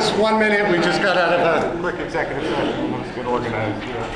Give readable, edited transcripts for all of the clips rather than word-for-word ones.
Just 1 minute, we just got out of a quick executive session. Let's get organized here.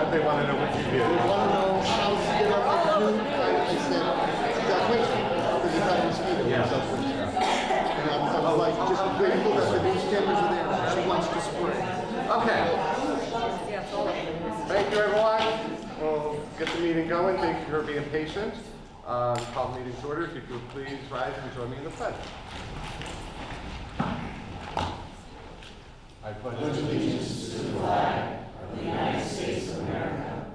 They want to know what you did. They want to know how to get up at noon. I said, exactly, because you got mosquitoes or something. And I was like, just grateful that the news cameras are there. She wants to spray. Okay. Thank you, everyone. We'll get the meeting going. Thank you for being patient. Call the meeting to order. If you could please rise and join me in the pledge. I pledge allegiance to the flag of the United States of America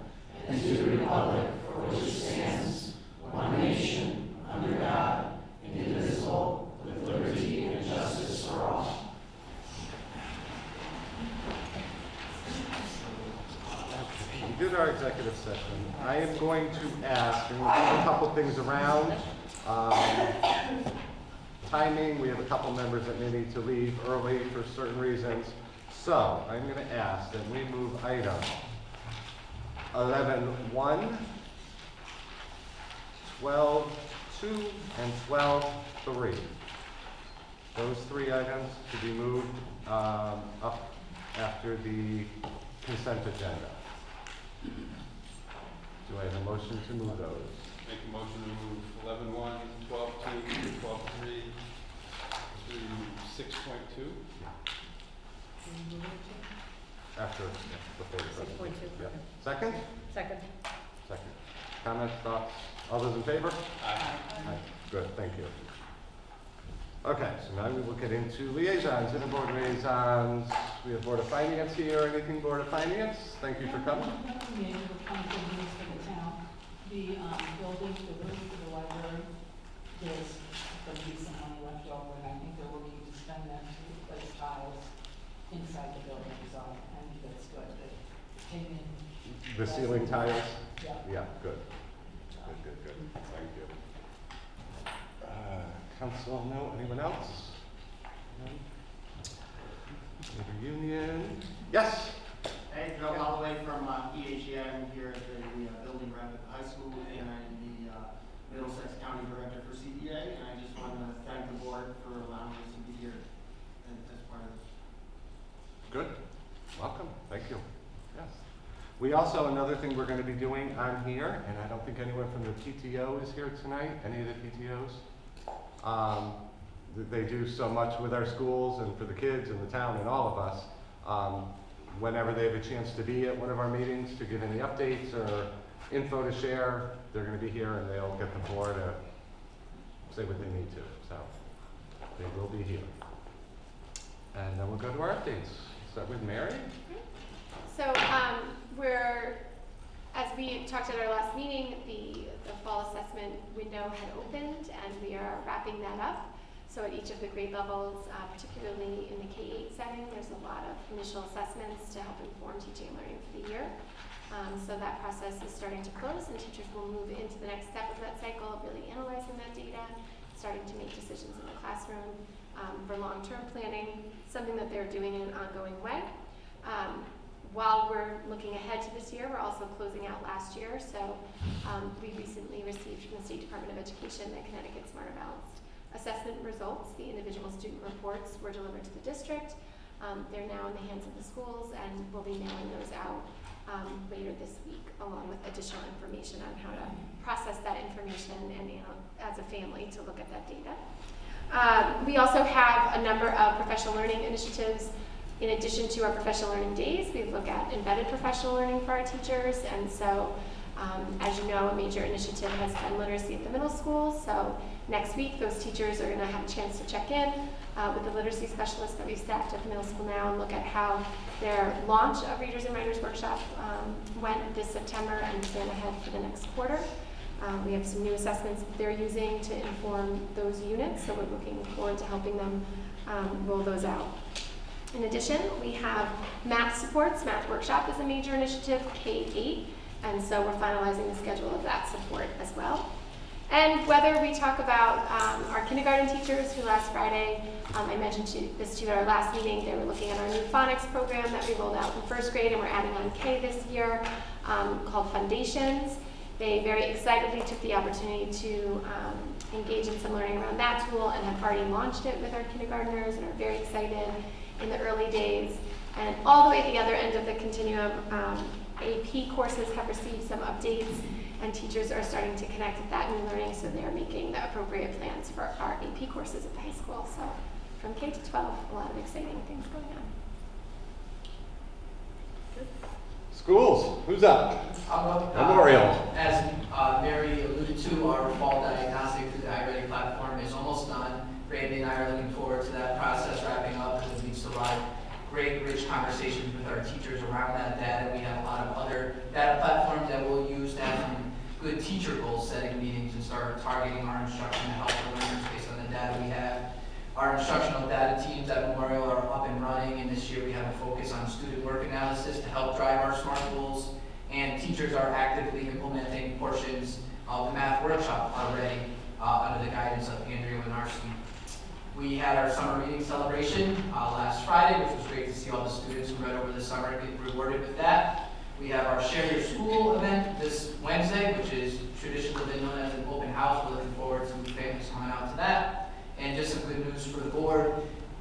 and to the republic for which it stands, one nation, under God, indivisible, with liberty and justice for all. We did our executive session. I am going to ask, and we'll move a couple things around. timing. We have a couple members that may need to leave early for certain reasons. So I'm going to ask that we move item 11.1, 12.2, and 12.3. Those three items to be moved up after the consent agenda. Do I have a motion to move those? Make a motion to move 11.1, 12.2, 12.3 to 6.2. After, before the 6.2. Yeah. Second? Second. Second. Comments, thoughts? All those in favor? Aye. Aye. Good, thank you. Okay, so now we will get into liaisons, interboard liaisons. We have Board of Finance here. Anything Board of Finance? Thank you for coming. Major appointed needs for the town. The building, the room for the library, there's some decent money left over, and I think they're looking to spend that to replace tiles inside the building, so I think that's good. They came in. The ceiling tiles? Yeah. Yeah, good. Good. Thank you. Council, no? Anyone else? No? Labor Union? Yes? Hey, Joe Holloway from EHA. I'm here as the building rep at the high school, and I'm the Middlesex County Director for CDA, and I just want to thank the board for allowing us to be here as part of this. Good. Welcome. Thank you. Yes. We also, another thing we're going to be doing on here, and I don't think anyone from the PTO is here tonight, any of the PTOs? They do so much with our schools and for the kids and the town and all of us. Whenever they have a chance to be at one of our meetings to give any updates or info to share, they're going to be here and they'll get the floor to say what they need to. So they will be here. And then we'll go to our updates. Start with Mary. So as we talked at our last meeting, the fall assessment window had opened and we are wrapping that up. So at each of the grade levels, particularly in the K-8 setting, there's a lot of initial assessments to help inform teaching and learning for the year. So that process is starting to close and teachers will move into the next step of that cycle, really analyzing that data, starting to make decisions in the classroom for long-term planning, something that they're doing in an ongoing way. While we're looking ahead to this year, we're also closing out last year. So we recently received from the State Department of Education the Connecticut Smarter Balanced Assessment results. The individual student reports were delivered to the district. They're now in the hands of the schools and we'll be mailing those out later this week, along with additional information on how to process that information and as a family to look at that data. We also have a number of professional learning initiatives. In addition to our professional learning days, we look at embedded professional learning for our teachers. And so, as you know, a major initiative has been literacy at the middle school. So next week, those teachers are going to have a chance to check in with the literacy specialists that we've staffed at the middle school now and look at how their launch of Readers and Writers Workshop went this September and plan ahead for the next quarter. We have some new assessments that they're using to inform those units, so we're looking forward to helping them roll those out. In addition, we have math supports. Math Workshop is a major initiative, K-8, and so we're finalizing the schedule of that support as well. And whether we talk about our kindergarten teachers who last Friday, I mentioned this to you at our last meeting, they were looking at our new phonics program that we rolled out in first grade and we're adding on K this year called Foundations. They very excitedly took the opportunity to engage in some learning around that tool and have already launched it with our kindergartners and are very excited in the early days. And all the way at the other end of the continuum, AP courses have received some updates and teachers are starting to connect with that new learning, so they're making the appropriate plans for our AP courses at the high school. So from K to 12, a lot of exciting things going on. Schools, who's up? Memorial. As Mary alluded to, our fall diagnostic through the iReady platform is almost done. Randy and I are looking forward to that process wrapping up because it leads to a lot of great, rich conversations with our teachers around that data. We have a lot of other data platforms that we'll use to have some good teacher goal setting meetings and start targeting our instruction to help the learners based on the data we have. Our instructional data teams at Memorial are up and running, and this year we have a focus on student work analysis to help drive our SMART goals, and teachers are actively implementing portions of the math workshop already under the guidance of Andrea Winarski. We had our summer reading celebration last Friday, which was great to see all the students who read over the summer get rewarded with that. We have our Share Your School event this Wednesday, which is traditionally been known as an open house. We're looking forward to families coming out to that. And just some good news for the board,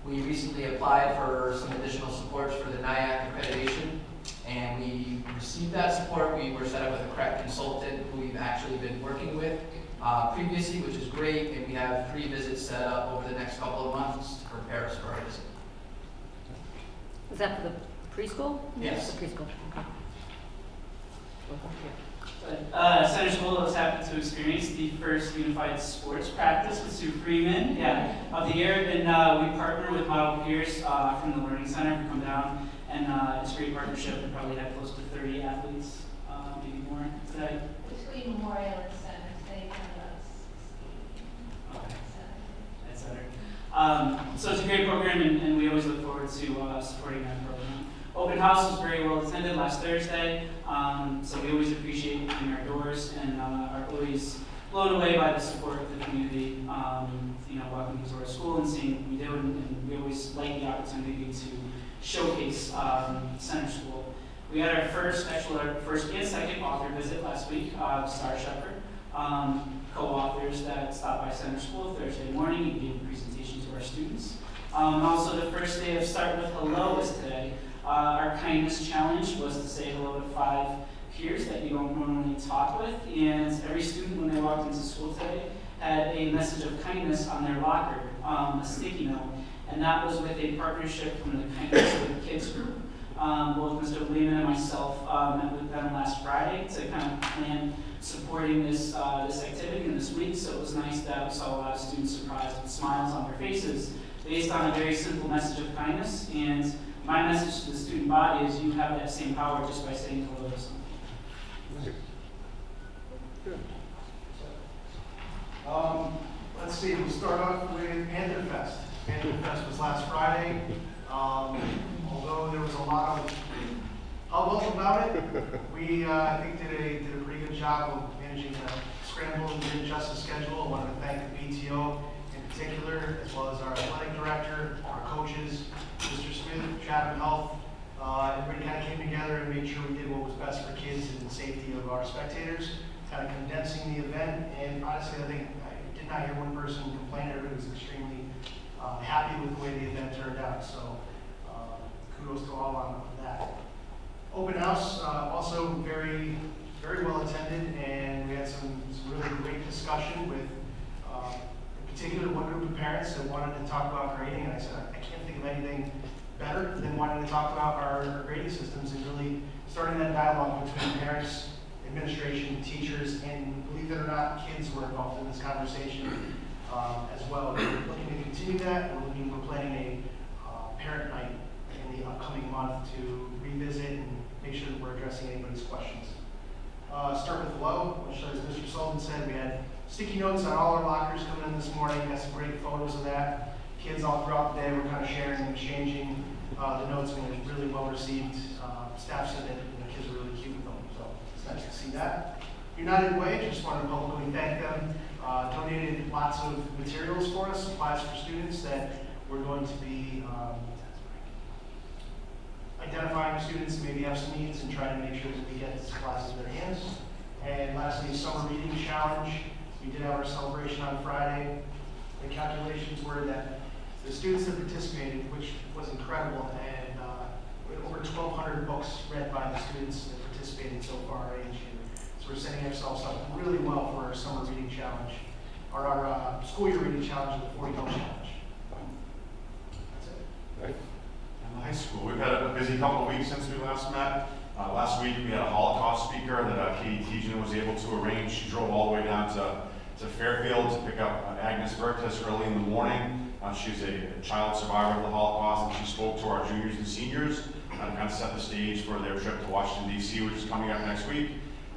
we recently applied for some additional supports for the NIAC accreditation, and we received that support. We were set up with a CREC consultant who we've actually been working with previously, which is great, and we have 3 visits set up over the next couple of months to prepare us for our visit. Is that for the preschool? Yes. The preschool, okay. Center School has happened to experience the first unified sports practice with Sue Freeman of the year, and we partner with Model Peers from the Learning Center who come down, and it's a great partnership. We probably had close to 30 athletes, maybe more today. Between Memorial and Center, they have Okay. At Center. So it's a great program, and we always look forward to supporting that program. Open house was very well attended last Thursday, so we always appreciate opening our doors and are always blown away by the support of the community, welcoming to our school and seeing what we do, and we always like the opportunity to showcase Center School. We had our first and second author visit last week, Star Shepherd, co-authors that stopped by Center School Thursday morning and gave a presentation to our students. Also, the first day of Start With Hello is today. Our kindness challenge was to say hello to 5 peers that you don't normally talk with, and every student when they walked into school today had a message of kindness on their locker, a sticky note, and that was with a partnership from the Kindness with Kids group. Both Mr. Lehman and myself met with them last Friday to kind of plan supporting this activity in this week, so it was nice that we saw a lot of students surprised with smiles on their faces based on a very simple message of kindness. And my message to the student body is you have that same power just by saying hello to someone. Let's see, we'll start off with Hampton Fest. Hampton Fest was last Friday. Although there was a lot of hubbub about it, we I think did a pretty good job of managing the scramble and the justice schedule. I wanted to thank the PTO in particular, as well as our athletic director, our coaches, Mr. Smith, Chapman Health. Everybody kind of came together and made sure we did what was best for kids and the safety of our spectators, kind of condensing the event. And honestly, I think I did not hear one person complain. Everybody was extremely happy with the way the event turned out. So kudos to all on that. Open house, also very, very well attended, and we had some really great discussion with, in particular, one group of parents that wanted to talk about grading, and I said, I can't think of anything better than wanting to talk about our grading systems and really starting that dialogue between parents, administration, teachers, and believe it or not, kids were involved in this conversation as well. We're looking to continue that, and we're planning a parent night in the upcoming month to revisit and make sure that we're addressing anybody's questions. Start with low, which, as Mr. Sullivan said, we had sticky notes on all our lockers coming in this morning. Got some great photos of that. Kids all throughout the day were kind of sharing and exchanging the notes, and it was really well received. Staff said that the kids were really cute with them, so it's nice to see that. United Way, just wanted to publicly thank them. Donated lots of materials for us, supplies for students that we're going to be identifying students that maybe have some needs and trying to make sure that we get the supplies in their hands. And lastly, summer reading challenge. We did have our celebration on Friday. The calculations were that the students that participated, which was incredible, and we had over 1,200 books read by the students that participated so far our age year. So we're setting ourselves up really well for our summer reading challenge, or our school year reading challenge, and the 40 Note challenge. That's it. Right. High school. We've had a busy couple of weeks since we last met. Last week we had a Holocaust speaker that Katie Tejan was able to arrange. She drove all the way down to Fairfield to pick up Agnes Vertes early in the morning. She's a child survivor of the Holocaust, and she spoke to our juniors and seniors to kind of set the stage for their trip to Washington, D.C., which is coming up next week.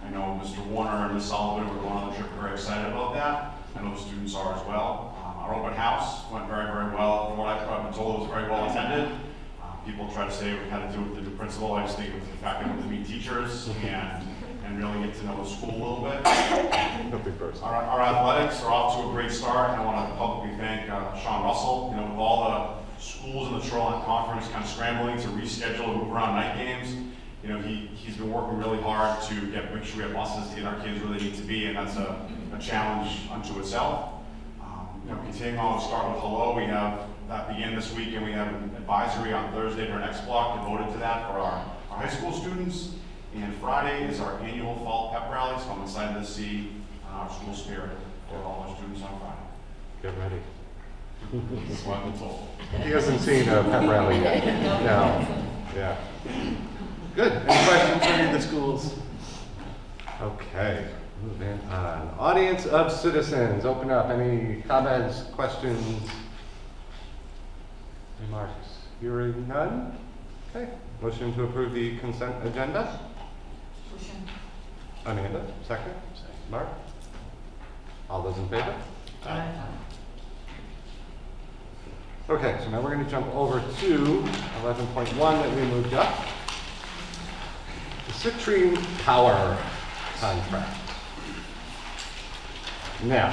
I know Mr. Warner and Ms. Sullivan were going on the trip, very excited about that. I know the students are as well. Our open house went very, very well. From what I've been told, it was very well attended. People try to say we had to do with the new principal. I just think it was the fact that we had to meet teachers and and really get to know the school a little bit. No big person. Our athletics are off to a great start, and I want to publicly thank Sean Russell. You know, with all the schools in the Shoreline Conference kind of scrambling to reschedule and move around night games, you know, he's been working really hard to make sure we have buses to get our kids where they need to be, and that's a challenge unto itself. You know, continuing on, we'll start with hello. We have that begin this week, and we have an advisory on Thursday for our next block devoted to that for our high school students. And Friday is our annual fall pep rally, so I'm excited to see our school spirit for all our students on Friday. Get ready. That's what I've been told. He hasn't seen a pep rally yet. No. Yeah. Good. Any questions for any of the schools? Okay. Moving on. Audience of citizens, open up. Any comments, questions, remarks? Hearing none? Okay. Motion to approve the consent agenda? Motion. Amanda, second. Mark? All those in favor? Aye. Okay, so now we're going to jump over to 11.1 that we moved up. The Citrine Power contract. Now,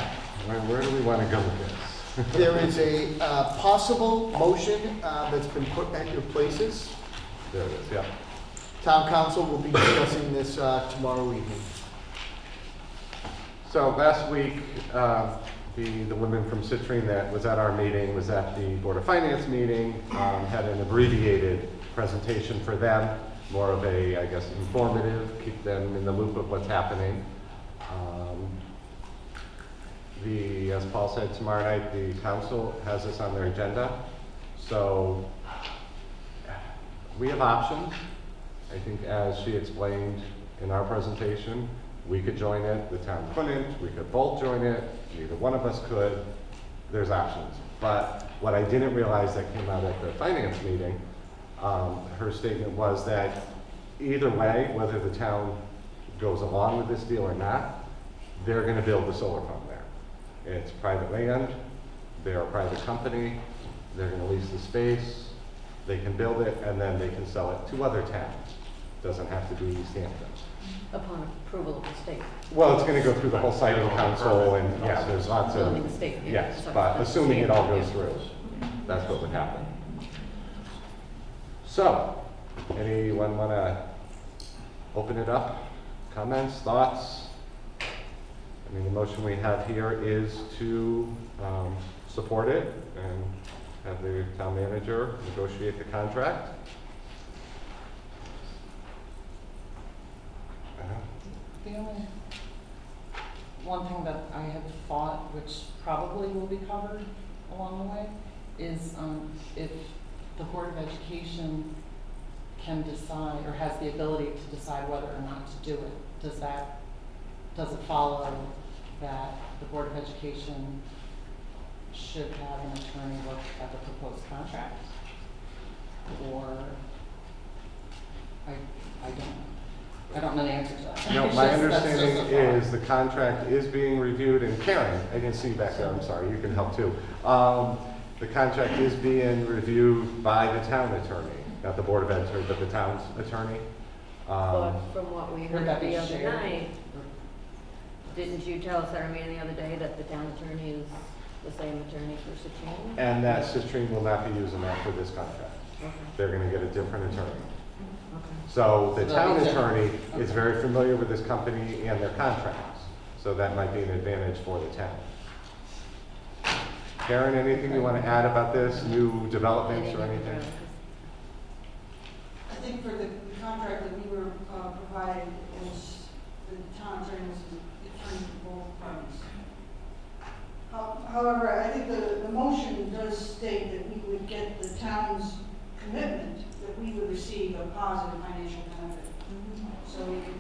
where do we want to go with this? There is a possible motion that's been put at your places. There it is, yeah. Town council will be discussing this tomorrow evening. So last week, the woman from Citrine that was at our meeting, was at the Board of Finance meeting, had an abbreviated presentation for them, more of a, I guess, informative, keep them in the loop of what's happening. As Paul said, tomorrow night, the council has this on their agenda. So we have options. I think as she explained in our presentation, we could join it, the town couldn't, we could both join it, neither one of us could. There's options. But what I didn't realize that came out at the finance meeting, her statement was that either way, whether the town goes along with this deal or not, they're going to build the solar farm there. It's private land, they're a private company, they're going to lease the space, they can build it, and then they can sell it to other towns. Doesn't have to be East Hampton. Upon approval of the state. Well, it's going to go through the whole siting council, and yeah, there's lots of, Building the state, yeah. yes, Sorry. but assuming it all goes Yeah. through, that's what would happen. So, anyone want to open it up? Comments, thoughts? I mean, the motion we have here is to support it and have the town manager negotiate the contract. The only one thing that I have thought, which probably will be covered along the way, is if the Board of Education can decide, or has the ability to decide whether or not to do it, does it follow that the Board of Education should have an attorney look at the proposed contract? Or, I don't know the answer to that. No, It's my just- that's just understanding a thought. is the contract is being reviewed, and Karen, I didn't see you back there, I'm sorry, you can help too. The contract is being reviewed by the town attorney, not the Board of Ed, but the town's attorney. But from what we Would heard that be the other shared? night, didn't you tell us at our meeting the other day that the town attorney is the same attorney for Citrine? And that Citrine will not be using that for this contract. Okay. They're gonna get a different attorney. Okay. So the So that'll town be different. attorney is Okay. very familiar with this company and their contracts, so that might be an advantage for the town. Karen, anything you want to add about this, new developments or anything? I think for the contract that we were provided, was the town attorney was the attorney for both parties. However, I think the motion does state that we would get the town's commitment that we would receive a positive financial benefit. So we could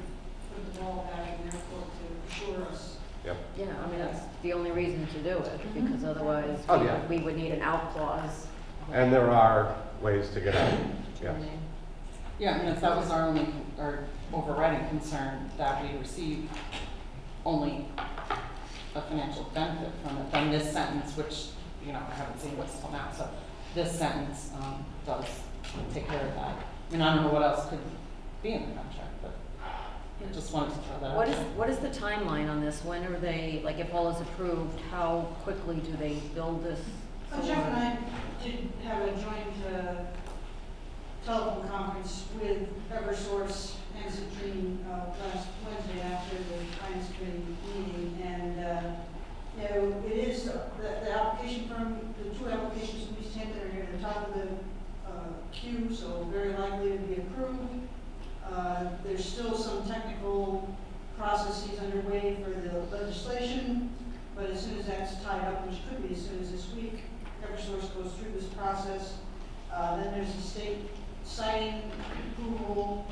put the ball back in their court to assure us. Yep. Yeah, I mean, that's the only reason to do it, because otherwise Oh, yeah. we would need an out clause. And there are ways to get out, yes. Yeah, I mean, if that was our overriding concern, that we receive only a financial benefit from it, then this sentence, which, you know, I haven't seen what's till now, so this sentence does take care of that. I mean, I don't know what else could be in the contract, but. Just wanted to throw that out What is, there. what is the timeline on this? When are they, like, if all is approved, how quickly do they build this? Jeff and I did have a joint telephone conference with Eversource and Citrine last Wednesday after the Finance Committee meeting, and you know, it is the application from the two applications from East Hampton are near the top of the queue, so very likely to be approved. There's still some technical processes underway for the legislation, but as soon as that's tied up, which could be as soon as this week, Eversource goes through this process. Then there's the state siting approval.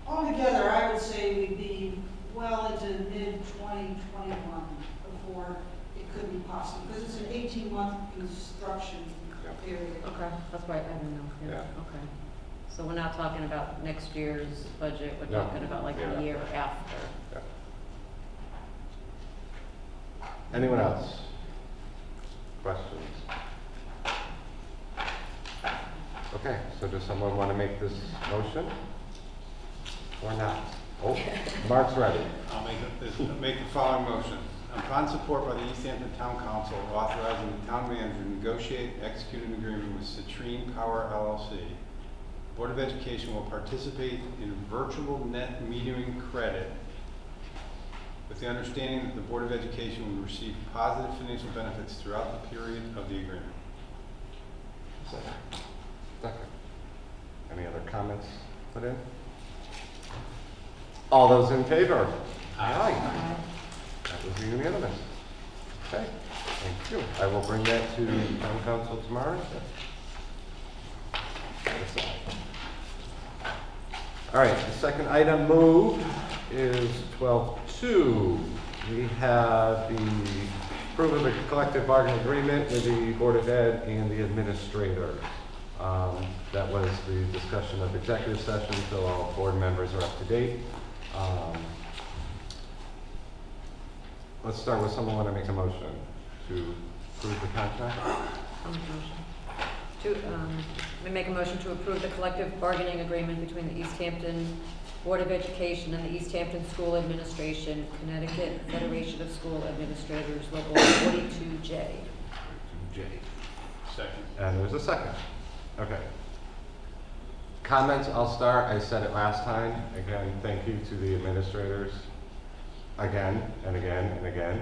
Altogether, I would say we'd be well into mid-2021 before it could be possible, because it's an 18-month construction period. Okay, that's why I don't know. Yeah. Okay. So we're not talking about next year's budget, we're No. talking about like Yeah. a year after. Yeah. Anyone else? Questions? Okay, so does someone want to make this motion? Or not? Oh, Mark's ready. I'll make the following motion. Upon support by the East Hampton Town Council authorizing the town manager to negotiate and execute an agreement with Citrine Power LLC, Board of Education will participate in virtual net metering credit with the understanding that the Board of Education will receive positive financial benefits throughout the period of the agreement. Second. Any other comments put in? All those in favor? Aye. That was unanimous. Okay, thank you. I will bring that to town council tomorrow. All right, the second item moved is 12.2. We have the approval of the collective bargaining agreement with the Board of Ed and the administrators. That was the discussion of executive session, so all board members are up to date. Let's start with someone want to make a motion to approve the contract. I'll make a motion. We make a motion to approve the collective bargaining agreement between the East Hampton Board of Education and the East Hampton School Administration, Connecticut Federation of School Administrators, Local 42J. 42J. Second. And there's a second. Okay. Comments, I'll start. I said it last time. Again, thank you to the administrators. Again and again and again.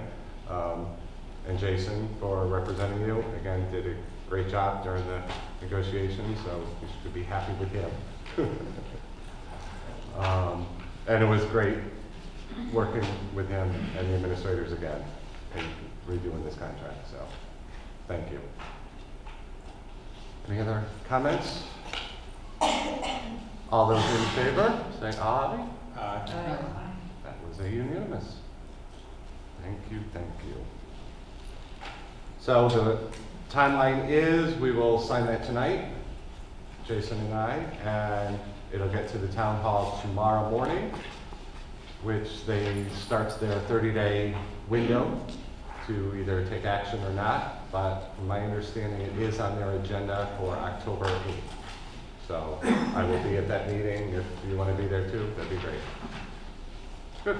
And Jason for representing you. Again, did a great job during the negotiations, so you should be happy with him. And it was great working with him and the administrators again in redoing this contract, so thank you. Any other comments? All those in favor, say aye. Aye. That was a unanimous. Thank you, thank you. So the timeline is we will sign that tonight, Jason and I, and it'll get to the town hall tomorrow morning, which starts their 30-day window to either take action or not, but from my understanding, it is on their agenda for October 8th. So I will be at that meeting. If you want to be there too, that'd be great. Good.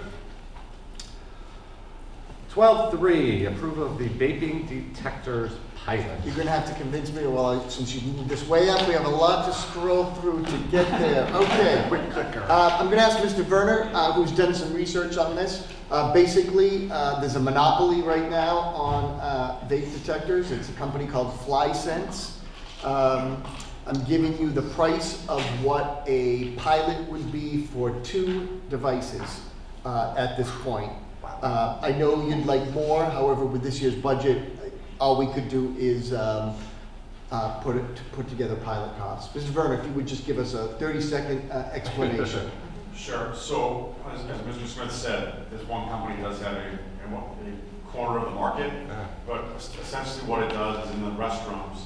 12.3, approval of the vaping detectors pilot. You're gonna have to convince me, since you moved this way up, we have a lot to scroll through to get there. Okay. Quick clicker. I'm gonna ask Mr. Werner, who's done some research on this. Basically, there's a monopoly right now on vape detectors. It's a company called FlySense. I'm giving you the price of what a pilot would be for 2 devices at this point. I know you'd like more, however, with this year's budget, all we could do is put together pilot costs. Mr. Werner, if you would just give us a 30-second explanation. Sure. So, as Mr. Smith said, this one company does have a corner of the market, but essentially what it does is in the restrooms,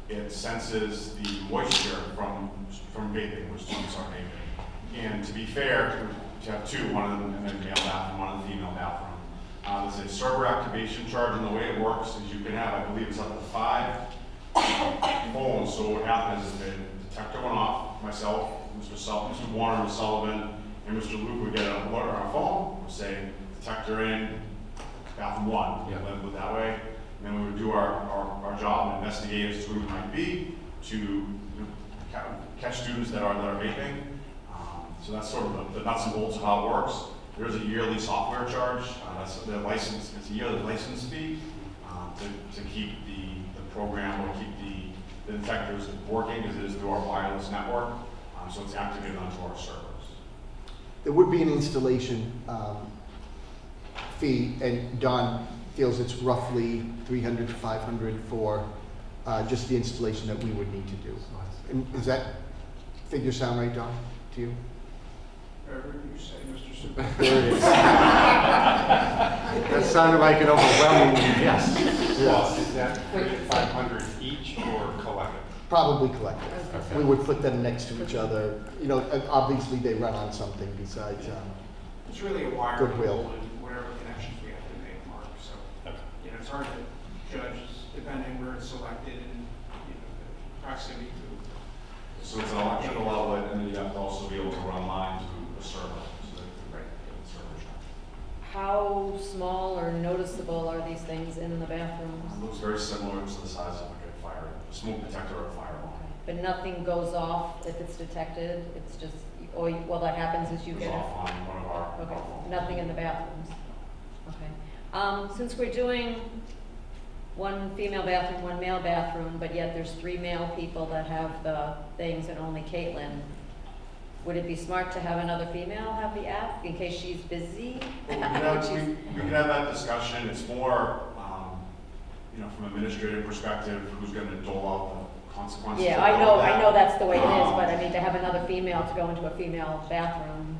it senses the moisture from vaping, which students are vaping. And to be fair, you have 2, one of them in the male bathroom, one in the female bathroom. There's a server activation charge, and the way it works is you can have, I believe it's up to 5 phones. So what happens is the detector went off, myself, Mr. Warner, Ms. Sullivan, and Mr. Luke would get an alert on our phone, would say, detector in bathroom 1, Yeah. and then that way, and then we would do our job and investigate as to who it might be to catch students that are vaping. So that's sort of the nuts and bolts of how it works. There is a yearly software charge. That's the license. It's a yearly license fee to keep the program or keep the detectors working, as it is through our wireless network. So it's activated onto our servers. There would be an installation fee, and Don feels it's roughly $300 to $500 for just the installation that we would need to do. And does that figure sound right, Don, to you? Whatever you say, Mr. Super. There it is. That sounded like an overwhelming yes. Well, is that 500 each or collective? Probably collective. Okay. We would put them next to each other. You know, and obviously they run on something besides, It's really a wire Goodwill. and whatever connections we have to make, Mark, so, you know, it's hard to judge depending where it's selected and, you know, the proximity to. So it's an electrical outlet, and then you have to also be able to run lines to a server. So that the server charge. How small or noticeable are these things in the bathrooms? It looks very similar to the size of like a smoke detector or a fire alarm. But nothing goes off if it's detected, it's just, or, well, that happens as you It get goes it? off on one of our Okay, phones. nothing in the bathrooms. Okay. Since we're doing one female bathroom, one male bathroom, but yet there's 3 male people that have the things and only Caitlin, would it be smart to have another female have the app in case she's busy? We can have that discussion. It's more, you know, from an administrative perspective, who's going to dole out the consequences. Yeah, of I all that. know that's the way it is, but I mean, to have another female to go into a female bathroom,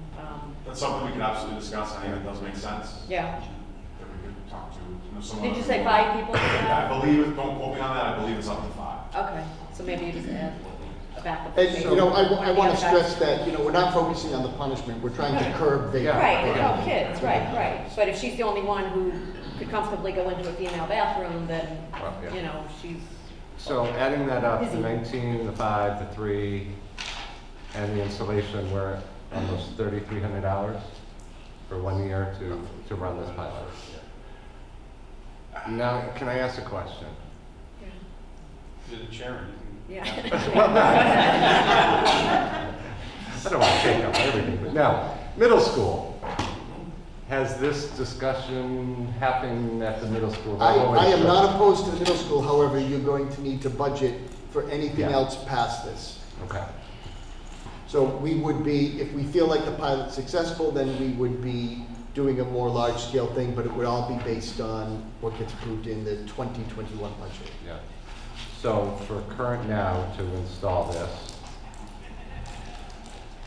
That's something we can absolutely discuss. I think it does make sense. yeah. That we could talk to, you know, someone. Did you say 5 people? I believe, don't quote me on that, I believe it's up to 5. Okay, so maybe you just add a backup. and, you know, I want to stress that, you know, we're not focusing on the punishment, we're trying to curb vaping. Right, no kids, right. But if she's the only one who could comfortably go into a female bathroom, then, Well, yeah. you know, she's, So adding that up, the Busy. 19, the 5, the 3, and the installation, we're at almost $3,300 for 1 year to run this pilot. Now, can I ask a question? You're the chairman. yeah. I don't want to take up everything, but now, middle school. Has this discussion happened at the middle school level? I am not opposed to the middle school, however, you're going to need to budget for anything Yeah. else past this. Okay, So we would be, if we feel like the pilot's successful, then we would be doing a more large-scale thing, but it would all be based on what gets approved in the 2021 budget. yeah. So for current now to install this,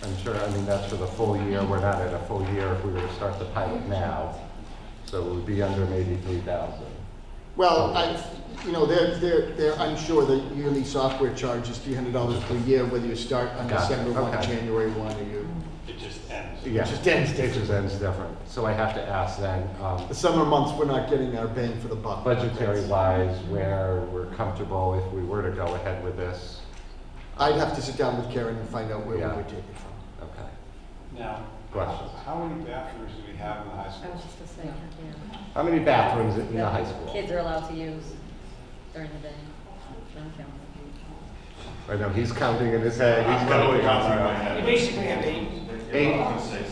I'm sure, I mean, that's for the full year. We're not at a full year if we were to start the pilot now. So it would be under maybe 3,000. Well, you know, I'm sure the yearly software charge is $300 per year, whether you start on Got it. December 1, Okay. January 1, or you. It just ends. Yeah, just ends it just ends different. So I have to ask then, The summer months, we're not getting our bang for the buck. budgetary wise, where we're comfortable if we were to go ahead with this. I'd have to sit down with Karen and find out where we Yeah. would take it from. Okay. Now, Questions? how many bathrooms do we have in the high I school? was just gonna say, yeah. How many bathrooms in the high school? Kids are allowed to use during the day, non-count. I know, he's counting in his head. I'm He's literally counting. counting in my head. You basically have 8. 8? I'm gonna say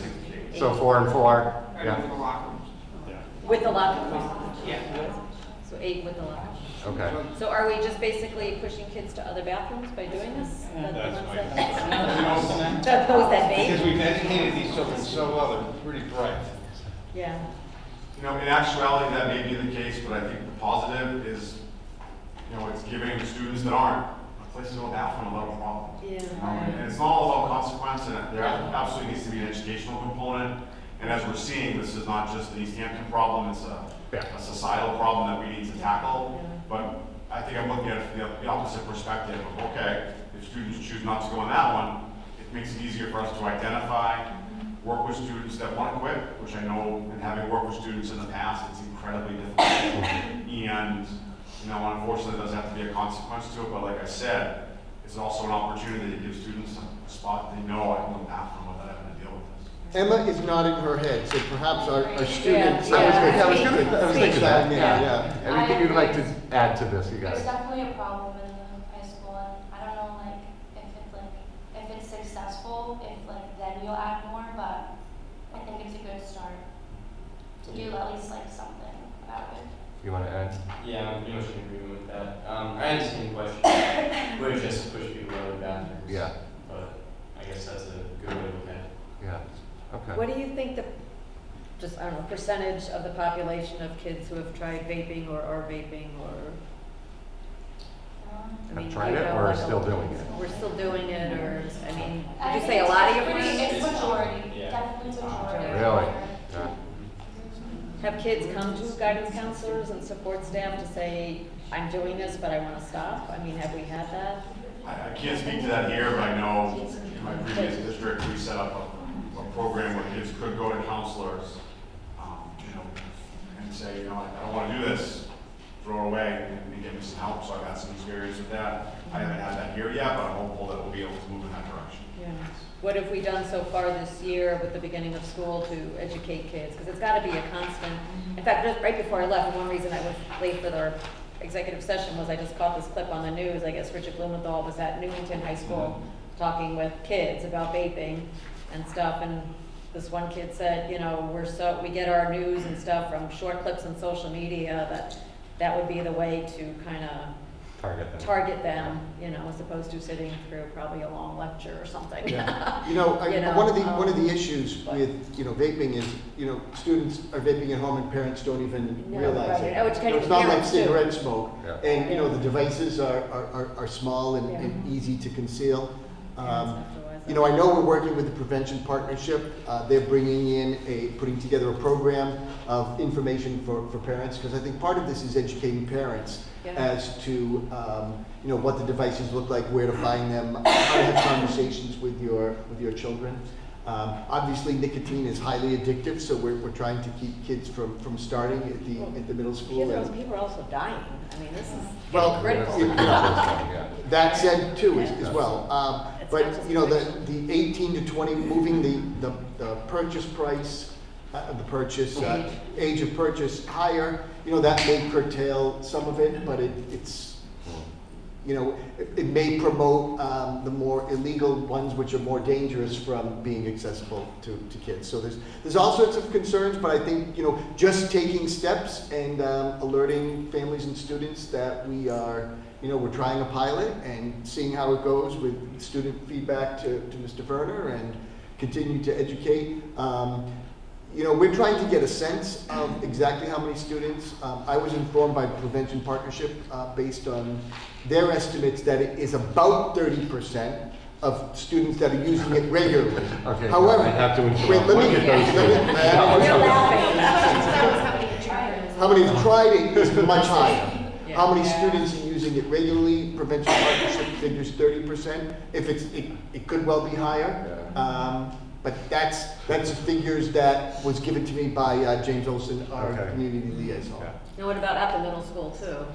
6. So 4 and 4, I yeah, mean, the locker rooms. Yeah. With the locker Yeah. So 8 with the locker. okay. So are we just basically pushing kids to other bathrooms by doing this? That the That's ones my that- That those that Because vape? we've educated these children so well, they're pretty bright. Yeah. You know, in actuality, that may be the case, but I think the positive is, you know, it's giving students that aren't a place to go to the bathroom a little problem. Yeah. You know, and it's not all about consequence, and there absolutely needs to be an educational component. And as we're seeing, this is not just an East Hampton problem, it's a societal problem that we need to tackle. But I think I'm looking at it from the opposite perspective of, okay, if students choose not to go on that one, it makes it easier for us to identify, work with students that want to quit, which I know, in having worked with students in the past, it's incredibly difficult. And, you know, unfortunately, there does have to be a consequence to it, but like I said, it's also an opportunity to give students a spot they know I can go to the bathroom without having to deal with this. Emma is nodding her head, so perhaps our students. I was thinking that, Yeah. Anything you'd like to add to this, you There's guys? definitely a problem in the high school, and I don't know, like, if it's successful, then you'll add more, but I think it's a good start to do at least like something about it. You want to add? Yeah, I'm pretty much in agreement with that. I had the same question. Would it just push people out of the bathrooms? Yeah. But I guess that's a good way to look at it. Yeah, okay. What do you think the, just, I don't know, percentage of the population of kids who have tried vaping or are vaping or? I Have tried it or are still doing it? We're still doing it, or, I mean, I would you think say a it's lot of your pretty- friends? It's majority, Yeah. definitely majority. Really? Yeah. Have kids come to guidance counselors and support staff to say, I'm doing this, but I want to stop? I mean, have we had that? I can't speak to that here, but I know in my previous district, we set up a program where kids could go to counselors, and say, I don't want to do this, throw it away, and get me some help. So I've had some experience with that. I haven't had that here yet, but I'm hopeful that we'll be able to move in that direction. Yeah. What have we done so far this year with the beginning of school to educate kids? Because it's got to be a constant. In fact, just right before I left, one reason I was late for their executive session was I just caught this clip on the news. I guess Richard Blumenthal was at Newington High School talking with kids about vaping and stuff. And this one kid said, we get our news and stuff from short clips on social media, that would be the way to kind of target them, as opposed to sitting through probably a long lecture or something. Yeah. One of the issues with vaping is students are vaping at home and parents don't even realize it. It's not like cigarette smoke, and the devices are small and easy to conceal. I know we're working with the Prevention Partnership. They're putting together a program of information for parents, because I think part of this is educating parents as to what the devices look like, where to find them, how to have conversations with your children. Obviously, nicotine is highly addictive, so we're trying to keep kids from starting at the middle school. People are also dying. I mean, this is critical. That said, too, as well. But the 18 to 20, moving the purchase price, age of purchase higher, that may curtail some of it, but it may promote the more illegal ones, which are more dangerous from being accessible to kids. So there's all sorts of concerns, but I think just taking steps and alerting families and students that we're trying a pilot and seeing how it goes with student feedback to Mr. Werner and continue to educate. We're trying to get a sense of exactly how many students. I was informed by Prevention Partnership based on their estimates that it is about 30% of students that are using it regularly. Okay, however, I have to interrupt. wait, how many have tried it is much higher. How many students are using it regularly? Prevention Partnership figures 30%. It could well be higher. But that's figures that was given to me by James Olson, our community liaison. Now, what about at the middle school too?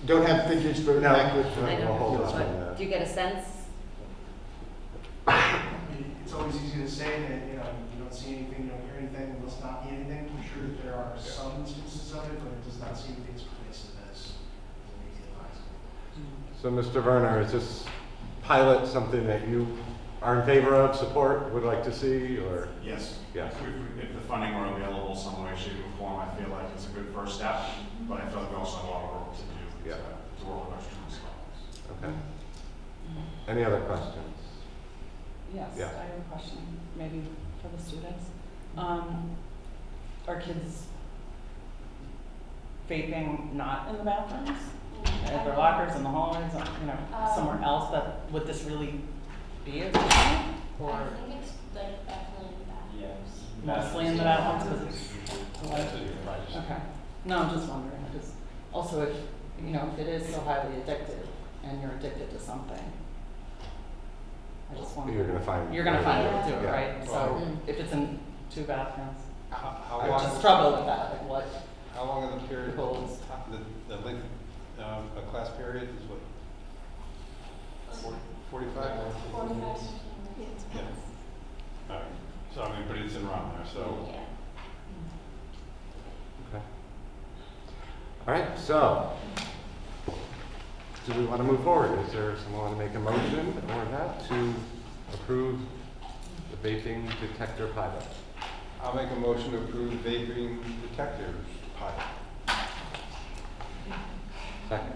Don't have figures for accurate. Do you get a sense? It's always easy to say that, you don't see anything, you don't hear anything, there must not be anything. I'm sure that there are some instances of it, but it does not seem to be as pervasive as maybe in high school. So, Mr. Werner, is this pilot something that you are in favor of, support, would like to see, or? Yes. Yes. If the funding were available some way, shape, or form, I feel like it's a good first step, but I feel like we also have a lot of work to do to work with our students. Okay. Any other questions? Yes, Yeah. I have a question, maybe for the students. Are kids vaping not in the bathrooms? At their lockers, in the hallways, somewhere else, that would this really be a thing? Or I think it's definitely in the bathrooms. mostly in the bathrooms? Okay. No, I'm just wondering, because also if it is so highly addictive and you're addicted to something, I just wonder. You're going to find a way to do it, yeah. right? So if it's in 2 bathrooms, How I long? just struggle with that, like what? How long of the period? Goals. The length of a class period is what? 45? 45 Yeah. All right. So, I mean, but it's around there, so. Yeah. Okay. All right, so, do we want to move forward? Is there someone want to make a motion or that to approve the vaping detector pilot? I'll make a motion to approve vaping detectors pilot. Second.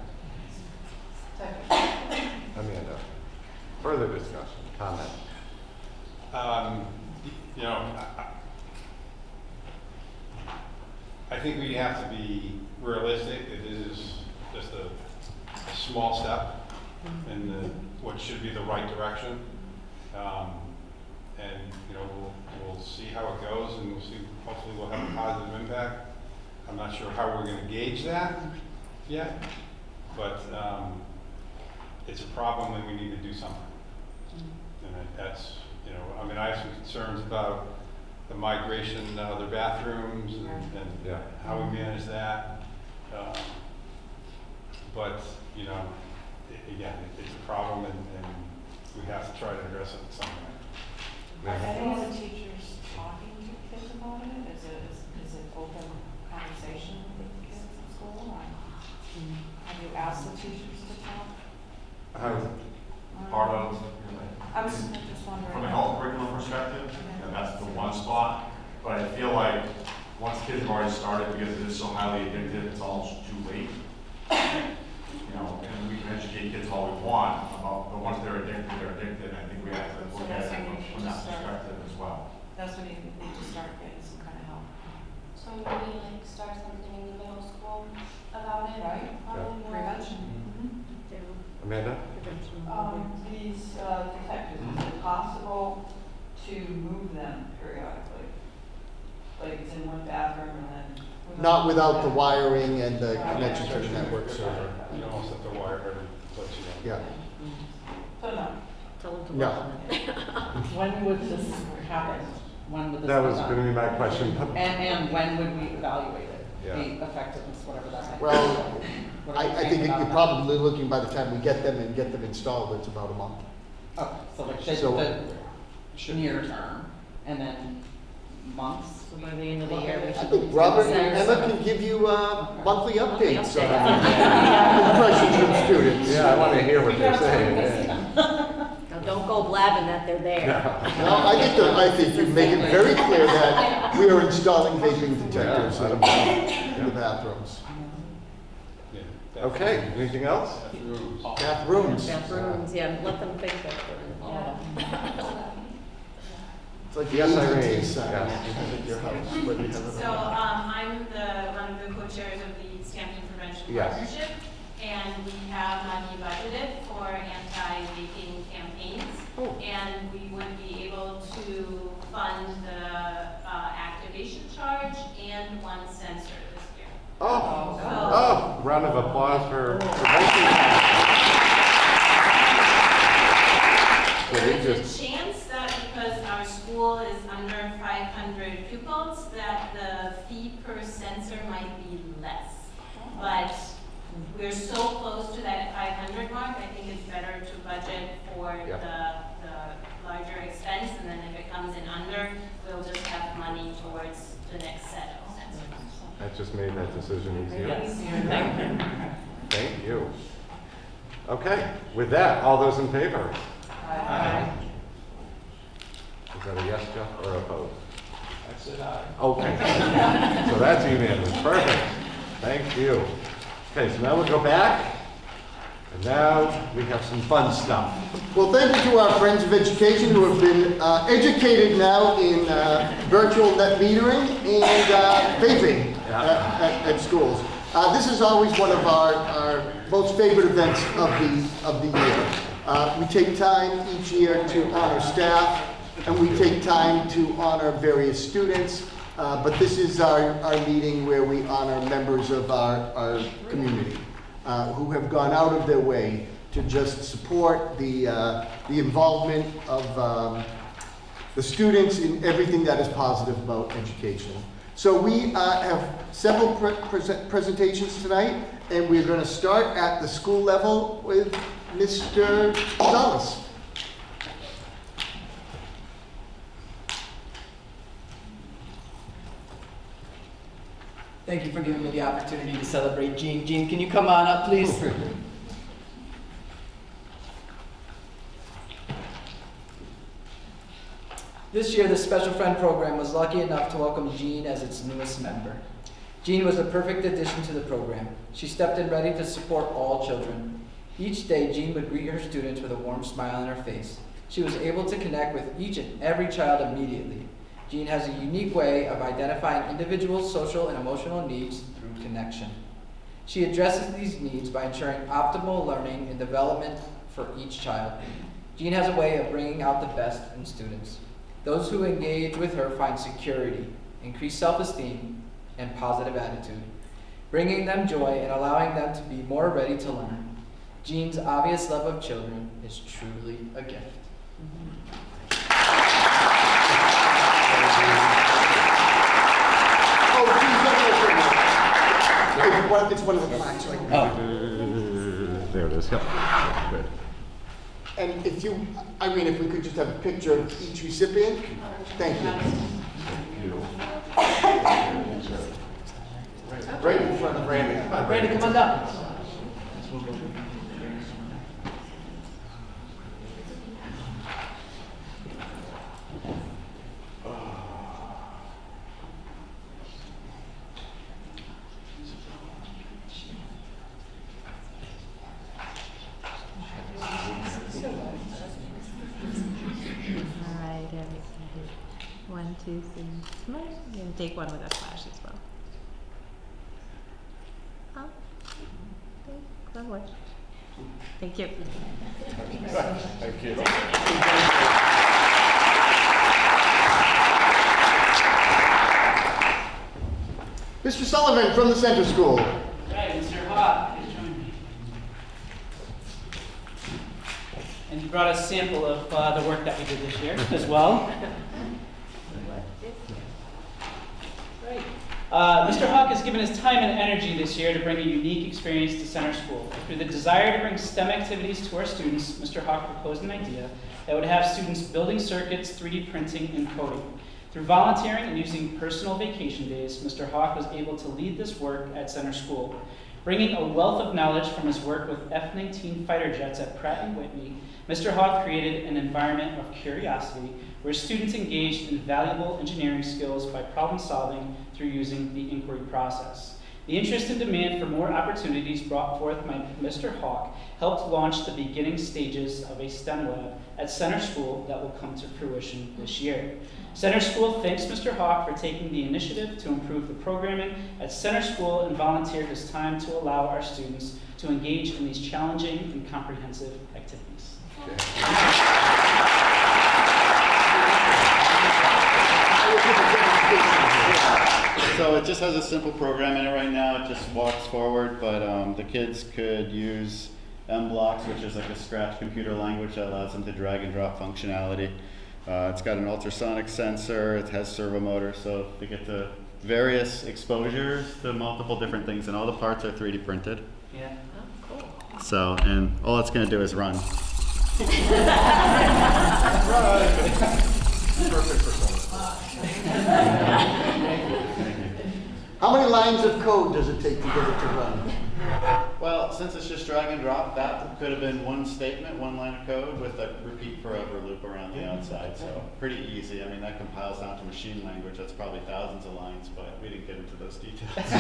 Amanda. Further discussion, comment? You know, I think we have to be realistic. It is just a small step in what should be the right direction. And, you know, we'll see how it goes, and we'll see, hopefully we'll have a positive impact. I'm not sure how we're gonna gauge that yet, but it's a problem and we need to do something. And that's, you know, I mean, I have some concerns about the migration to other bathrooms and Yeah. how we manage that. But, you know, again, it's a problem and we have to try to address it in some way. Are any of the teachers talking to kids about it? Is it open conversation with the kids at school? Or have you asked the teachers to talk? Part of, I was just wondering. from a health curriculum perspective, and that's the one spot. But I feel like once kids have already started, because it is so highly addictive, it's almost too late. You know, and we can educate kids all we want about, but once they're addicted, they're addicted. I think we have to look at it from that perspective as well. That's when you need to start getting some kind of help. So maybe like start something in the middle school about it. Right. Probably more. Prevention. Amanda? These detectors, is it possible to move them periodically? Like it's in one bathroom and then? Not without the wiring and the connection to the network server. You almost have to wire every place you go. Yeah. So no. Tell them to No. work on it. When would this happen? When would this be That was done? going to be my question. And when would we evaluate it? Yeah. The effectiveness, whatever that might be. Well, What do you I think think about you're that? probably looking by the time we get them and get them installed, it's about a month. Oh, so like So- the near term, and then months? So by the end of the year, we I should. think Robert and Emma can give you monthly updates on impressions from students. Yeah, I want to hear what they're saying. Yeah. Now, don't go blabbing that they're there. No, I think you make it very clear that we are installing vaping detectors in the bathrooms. Yeah. Okay, anything else? Bathrooms. Bathrooms. Bathrooms, yeah, let them think that they're all of them. It's like Yes, the Irene. AT&T sign Yes. at your house, but you have it So on. I'm one of the co-chairs of the Hampton Prevention Yes. Partnership, and we have money budgeted for anti-vaping campaigns. Oh. And we would be able to fund the activation charge and one sensor this year. Oh, round of applause for prevention. So we There's just, a chance that because our school is under 500 pupils, that the fee per sensor might be less. But we're so close to that 500 mark, I think it's better to budget for Yeah. the larger expense, and then if it comes in under, we'll just have money towards the next set of sensors. that just made that decision easier. Yes. Thank you. Okay, with that, all those in favor? Aye. Is that a yes, Jeff, or opposed? I said aye. Okay. So that's unanimous. Perfect. Thank you. Okay, so now we'll go back. And now we have some fun stuff. Well, thank you to our friends of education who have been educated now in virtual net metering and vaping at schools. This is always one of our most favorite events of the year. We take time each year to honor staff, and we take time to honor various students. But this is our meeting where we honor members of our community who have gone out of their way to just support the involvement of the students in everything that is positive about education. So we have several presentations tonight, and we're going to start at the school level with Mr. Gonzalez. Thank you for giving me the opportunity to celebrate Jean. Jean, can you come on up, please? This year, the Special Friend Program was lucky enough to welcome Jean as its newest member. Jean was a perfect addition to the program. She stepped in ready to support all children. Each day, Jean would greet her students with a warm smile on her face. She was able to connect with each and every child immediately. Jean has a unique way of identifying individual social and emotional needs through connection. She addresses these needs by ensuring optimal learning and development for each child. Jean has a way of bringing out the best in students. Those who engage with her find security, increased self-esteem, and positive attitude, bringing them joy and allowing them to be more ready to learn. Jean's obvious love of children is truly a gift. It's one of the plaques right now. There it is. Yeah. Good. And if you, Irene, if we could just have a picture of each recipient. Thank you. Right in front of Randy. Randy, come on down. Alright, everybody. 1, 2, 3, smile. And take one with a flash as well. Oh. Okay, good work. Thank you. Thank you. Mr. Sullivan from the Center School. Right, Mr. Hawk, please join me. And you brought a sample of the work that we did this year as well. Great. Mr. Hawk has given his time and energy this year to bring a unique experience to Center School. Through the desire to bring STEM activities to our students, Mr. Hawk proposed an idea that would have students building circuits, 3D printing, and coding. Through volunteering and using personal vacation days, Mr. Hawk was able to lead this work at Center School. Bringing a wealth of knowledge from his work with F-19 fighter jets at Pratt & Whitney, Mr. Hawk created an environment of curiosity where students engaged in valuable engineering skills by problem solving through using the inquiry process. The interest and demand for more opportunities brought forth by Mr. Hawk helped launch the beginning stages of a STEM lab at Center School that will come to fruition this year. Center School thanks Mr. Hawk for taking the initiative to improve the programming at Center School and volunteered his time to allow our students to engage in these challenging and comprehensive activities. So it just has a simple program in it right now. It just walks forward, but the kids could use MBlocks, which is like a scratch computer language that allows them to drag and drop functionality. It's got an ultrasonic sensor, it has servo motors, so they get to various exposures to multiple different things, and all the parts are 3D printed. Yeah. Oh, cool. So, and all it's going to do is run. Perfect for someone. How many lines of code does it take to get it to run? Well, since it's just drag and drop, that could have been one statement, one line of code with a repeat forever loop around the outside. So pretty easy. I mean, that compiles down to machine language. That's probably thousands of lines, but we didn't get into those details. Thank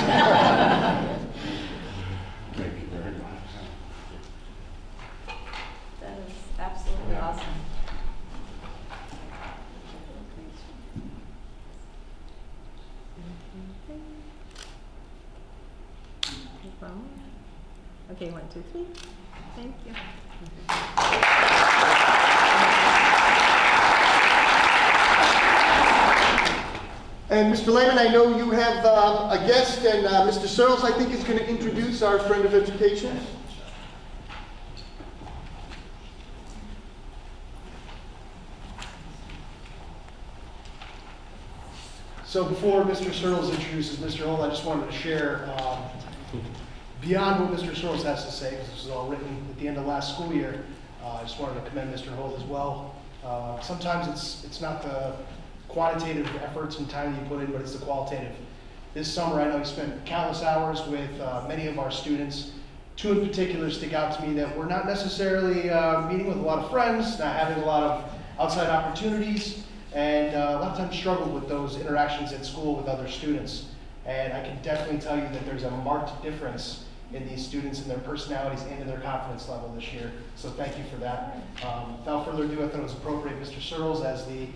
you very much. That is absolutely awesome. Okay, 1, 2, 3. Thank you. And Mr. Lehman, I know you have a guest, and Mr. Searles, I think, is going to introduce our friend of education. So before Mr. Searles introduces Mr. Hull, I just wanted to share, beyond what Mr. Searles has to say, because this was all written at the end of last school year, I just wanted to commend Mr. Hull as well. Sometimes it's not the quantitative efforts and time that you put in, but it's the qualitative. this summer. I know he spent countless hours with many of our students. Two in particular stick out to me that were not necessarily meeting with a lot of friends, not having a lot of outside opportunities, and a lot of times struggled with those interactions at school with other students. And I can definitely tell you that there's a marked difference in these students and their personalities and in their confidence level this year. So thank you for that. Without further ado, I thought it was appropriate, Mr. Searles, as the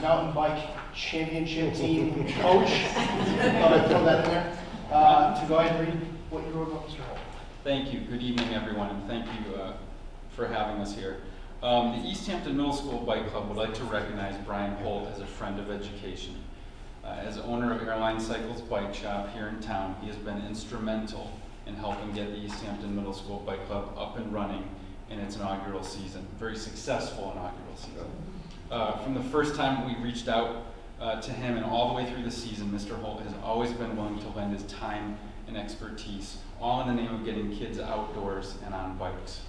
mountain bike championship team coach, I'll throw that in there, to go ahead and read what you wrote about Mr. Holt. Thank you. Good evening, everyone, and thank you for having us here. The East Hampton Middle School Bike Club would like to recognize Brian Holt as a friend of education. As owner of Airline Cycles Bike Shop here in town, he has been instrumental in helping get the East Hampton Middle School Bike Club up and running in its inaugural season. Very successful inaugural season. From the first time we reached out to him and all the way through the season, Mr. Holt has always been willing to lend his time and expertise, all in the name of getting kids outdoors and on bikes.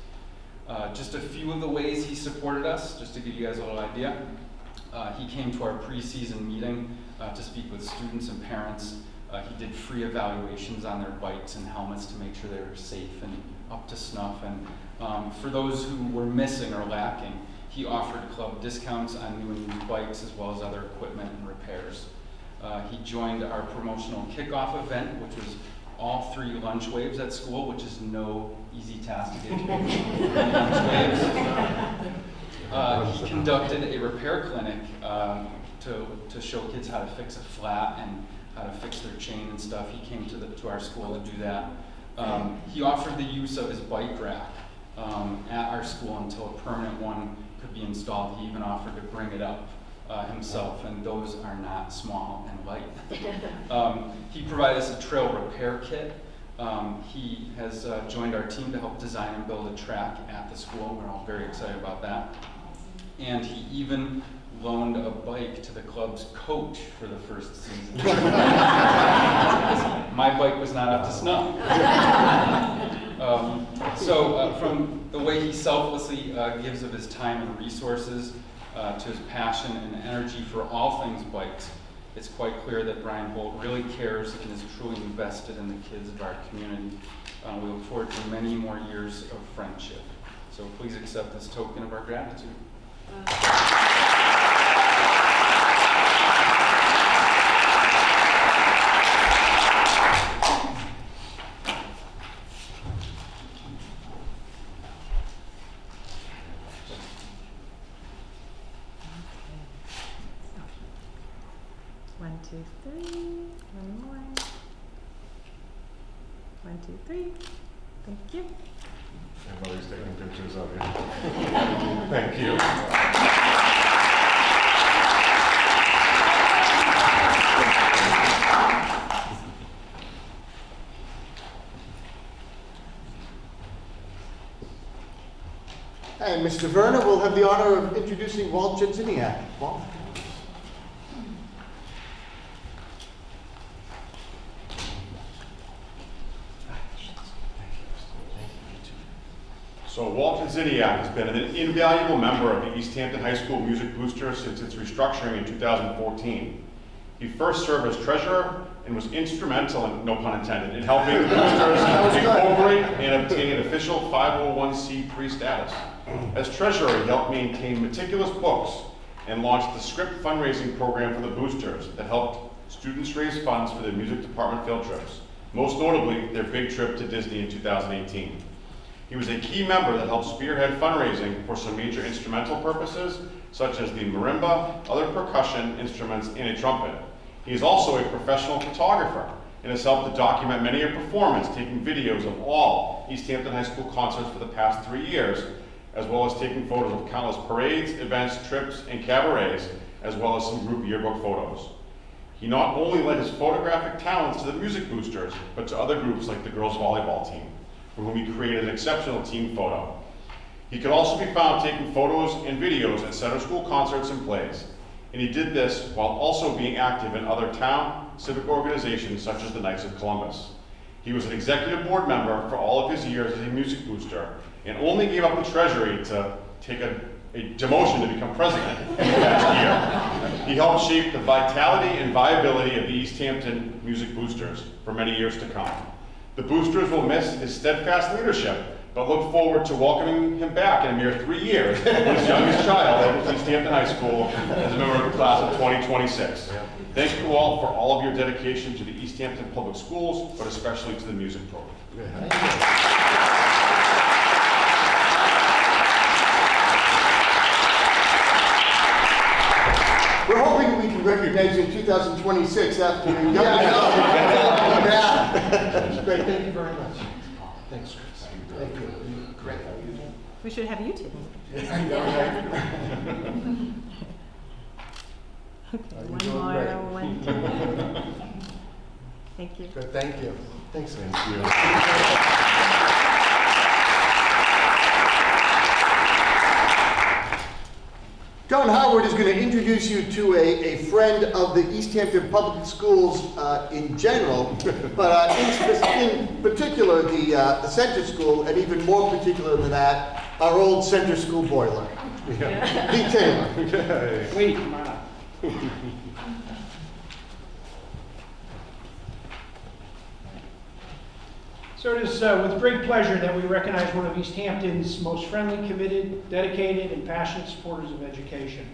Just a few of the ways he supported us, just to give you guys a little idea. He came to our preseason meeting to speak with students and parents. He did free evaluations on their bikes and helmets to make sure they were safe and up to snuff. And for those who were missing or lacking, he offered club discounts on new and used bikes as well as other equipment and repairs. He joined our promotional kickoff event, which was all 3 lunch waves at school, which is no easy task to get lunch waves. He conducted a repair clinic to show kids how to fix a flat and how to fix their chain and stuff. He came to our school to do that. He offered the use of his bike rack at our school until a permanent one could be installed. He even offered to bring it up himself, and those are not small and light. He provided us a trail repair kit. He has joined our team to help design and build a track at the school. We're all very excited about that. And he even loaned a bike to the club's coach for the first season. My bike was not up to snuff. From the way he selflessly gives of his time and resources to his passion and energy for all things bikes, it's quite clear that Brian Holt really cares and is truly invested in the kids of our community. We look forward to many more years of friendship. So please accept this token of our gratitude. One, two, three. One more. 1, 2, 3. Thank you. Everybody's taking pictures of you. Thank you. And Mr. Werner will have the honor of introducing Walt Jedziniak. Walt. So Walt Jedziniak has been an invaluable member of the East Hampton High School Music Booster since its restructuring in 2014. He first served as treasurer and was instrumental, in, no pun intended, in helping the boosters incorporate and obtain official 501c3 status. As treasurer, he helped maintain meticulous books and launched the Script fundraising program for the boosters that helped students raise funds for their music department field trips, most notably their big trip to Disney in 2018. He was a key member that helped spearhead fundraising for some major instrumental purposes, such as the marimba, other percussion instruments, and a trumpet. He is also a professional photographer and has helped to document many a performance, taking videos of all East Hampton High School concerts for the past 3 years, as well as taking photos of countless parades, events, trips, and cabarets, as well as some group yearbook photos. He not only led his photographic talents to the music boosters, but to other groups like the girls volleyball team, for whom he created an exceptional team photo. He could also be found taking photos and videos at center school concerts and plays. And he did this while also being active in other town civic organizations such as the Knights of Columbus. He was an executive board member for all of his years as a music booster and only gave up the treasury to take a demotion to become president last year. He helped shape the vitality and viability of the East Hampton Music Boosters for many years to come. The Boosters will miss his steadfast leadership, but look forward to welcoming him back in a mere 3 years, his youngest child at East Hampton High School, as a member of the class of 2026. Thank you all for all of your dedication to the East Hampton Public Schools, but especially to the music program. We're hoping we can recognize you in 2026 after you're young enough. Great, thank you very much. Thanks, Chris. Thank you. Great. We should have you two. I know, right? Okay, You're one doing more, great. 1, 2. Thank you. Good, thank you. Thanks, man. Thank you. John Howard is going to introduce you to a friend of the East Hampton Public Schools in general, but in particular the Center School, and even more particular than that, our old Center School boiler. Yeah. Lee Taylor. Okay. Wait, come on up. So it is with great pleasure that we recognize one of East Hampton's most friendly, committed, dedicated, and passionate supporters of education.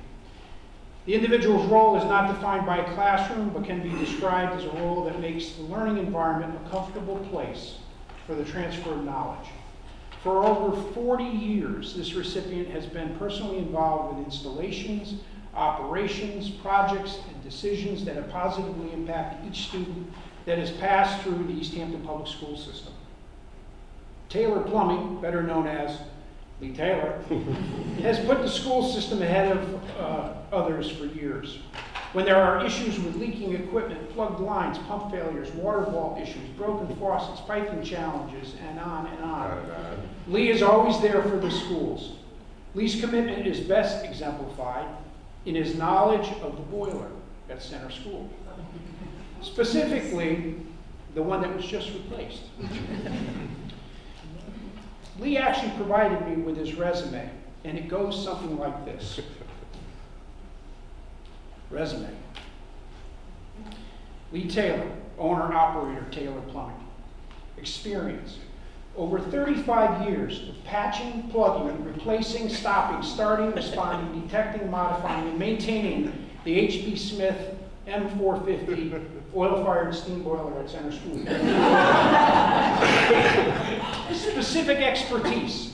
The individual's role is not defined by a classroom, but can be described as a role that makes the learning environment a comfortable place for the transfer of knowledge. For over 40 years, this recipient has been personally involved with installations, operations, projects, and decisions that have positively impacted each student that has passed through the East Hampton Public School system. Taylor Plumbing, better known as Lee Taylor, has put the school system ahead of others for years. When there are issues with leaking equipment, plugged lines, pump failures, water vault issues, broken faucets, piping challenges, and on and on, Lee is always there for the schools. Lee's commitment is best exemplified in his knowledge of the boiler at Center School. Specifically, the one that was just replaced. Lee actually provided me with his resume, and it goes something like this. Resume. Lee Taylor, owner-operator, Taylor Plumbing. Experience. Over 35 years of patching, plugging, replacing, stopping, starting, responding, detecting, modifying, and maintaining the H.B. Smith M450 oil-fired steam boiler at Center School. Specific expertise.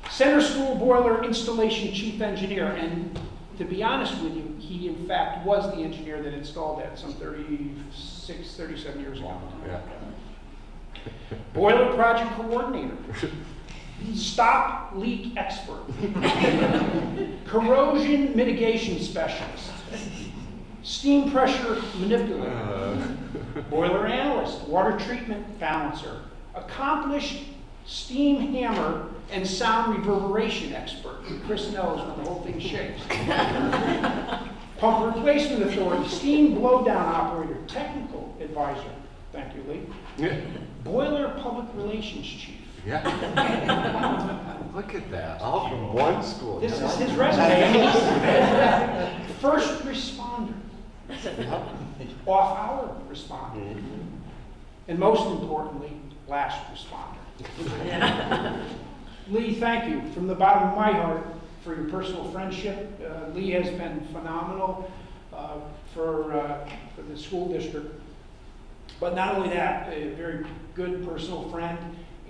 Center School boiler installation chief engineer, and to be honest with you, he in fact was the engineer that installed that some 36, 37 years ago. Yeah. Boiler project coordinator. Stop leak expert. Corrosion mitigation specialist. Steam pressure manipulator. Boiler analyst. Water treatment balancer. Accomplished steam hammer and sound reverberation expert. Chris knows when the whole thing shakes. Pump replacement authority. Steam blowdown operator. Technical advisor. Thank you, Lee. Yeah. Boiler public relations chief. Yeah. Look at that. All from one school. This is his resume. First responder. Off-hour responder. And most importantly, last responder. Lee, thank you from the bottom of my heart for your personal friendship. Lee has been phenomenal for the school district. But not only that, a very good personal friend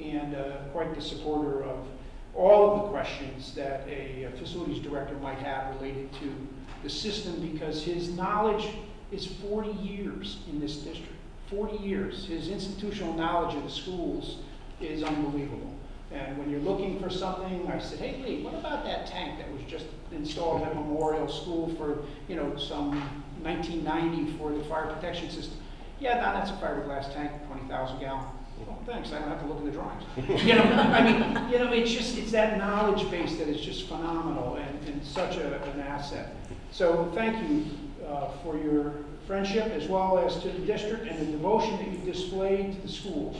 and quite the supporter of all of the questions that a facilities director might have related to the system, because his knowledge is 40 years in this district. 40 years. His institutional knowledge of the schools is unbelievable. And when you're looking for something, I said, hey Lee, what about that tank that was just installed at Memorial School for, some 1990 for the fire protection system? Yeah, that's a fiberglass tank, 20,000 gallon. Oh, thanks, I don't have to look at the drawings. It's that knowledge base that is just phenomenal and such an asset. So thank you for your friendship as well as to the district and the devotion that you've displayed to the schools.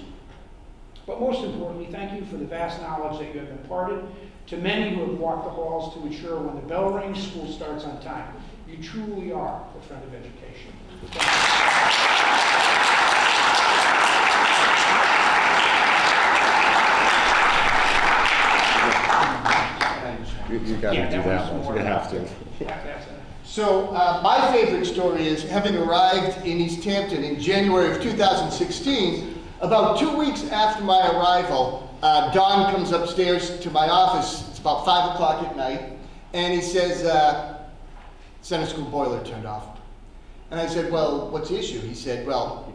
But most importantly, thank you for the vast knowledge that you have imparted to many who have walked the halls to ensure when the bell rings, school starts on time. You truly are a friend of education. You gotta do that one, you have to. So my favorite story is having arrived in East Hampton in January of 2016. About 2 weeks after my arrival, Don comes upstairs to my office. It's about 5 o'clock at night, and he says, center school boiler turned off. And I said, well, what's the issue? He said, well,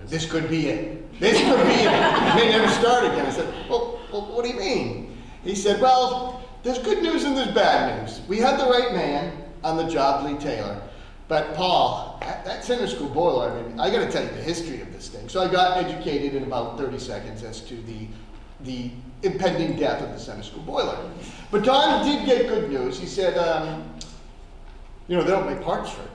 this could be it. This could be it. It may never start again. I said, well, what do you mean? He said, well, there's good news and there's bad news. We had the right man on the job, Lee Taylor. But Paul, that center school boiler, I mean, I gotta tell you the history of this thing. So I got educated in about 30 seconds as to the impending death of the center school boiler. But Don did get good news. He said, you know, they don't make parts for it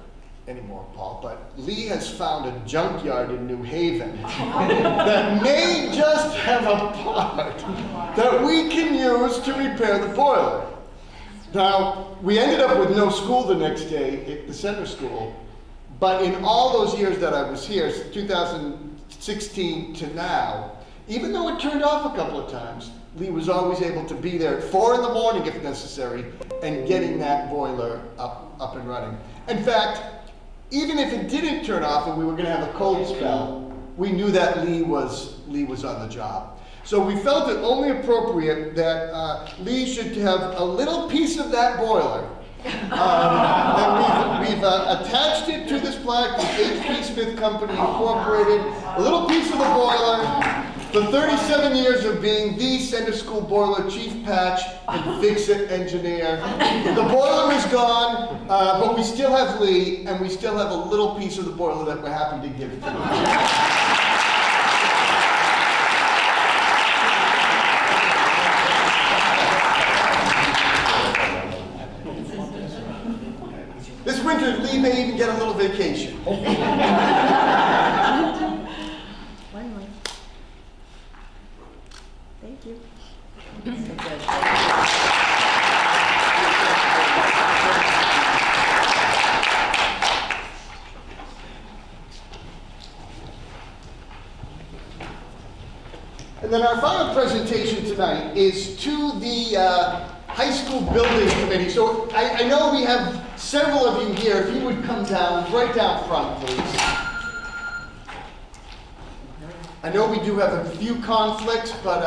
anymore, Paul, but Lee has found a junkyard in New Haven that may just have a part that we can use to repair the boiler. Now, we ended up with no school the next day at the center school, but in all those years that I was here, 2016 to now, even though it turned off a couple of times, Lee was always able to be there at 4 in the morning if necessary and getting that boiler up and running. In fact, even if it didn't turn off and we were gonna have a cold spell, we knew that Lee was on the job. So we felt it only appropriate that Lee should have a little piece of that boiler. And we've attached it to this plaque with H.P. Smith Company Incorporated, a little piece of the boiler, for 37 years of being the center school boiler chief patch and fix-it engineer. The boiler is gone, but we still have Lee, and we still have a little piece of the boiler that we're happy to give to him. This winter, Lee may even get a little vacation. One more. Thank you. And then our final presentation tonight is to the high school building committee. So I know we have several of you here. If you would come down, right down front, please. I know we do have a few conflicts, but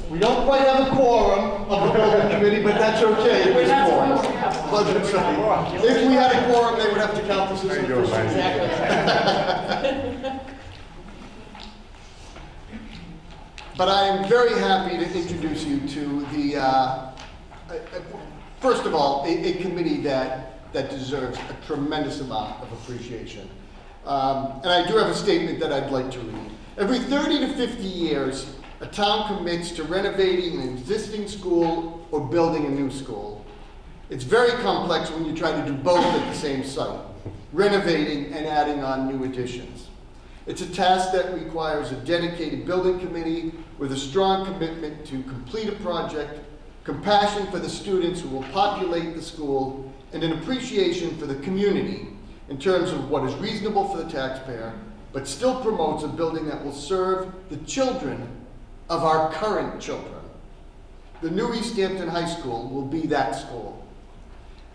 we don't quite have a quorum of the building committee, but that's okay. It was quorum. Well, that's right. If we had a quorum, they would have to count this as an official. Exactly. But I am very happy to introduce you to the, first of all, a committee that deserves a tremendous amount of appreciation. And I do have a statement that I'd like to read. Every 30 to 50 years, a town commits to renovating an existing school or building a new school. It's very complex when you try to do both at the same site, renovating and adding on new additions. It's a task that requires a dedicated building committee with a strong commitment to complete a project, compassion for the students who will populate the school, and an appreciation for the community in terms of what is reasonable for the taxpayer, but still promotes a building that will serve the children of our current children. The new East Hampton High School will be that school.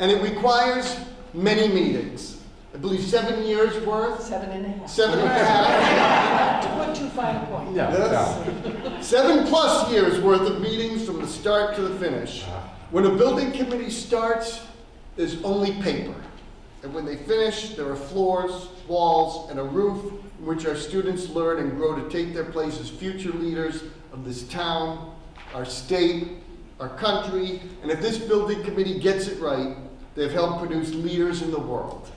And it requires many meetings. I believe 7 years worth? 7.5. 7.5. To put 2 fine points. Yes. 7+ years worth of meetings from the start to the finish. When a building committee starts, there's only paper. And when they finish, there are floors, walls, and a roof in which our students learn and grow to take their place as future leaders of this town, our state, our country. And if this building committee gets it right, they've helped produce leaders in the world.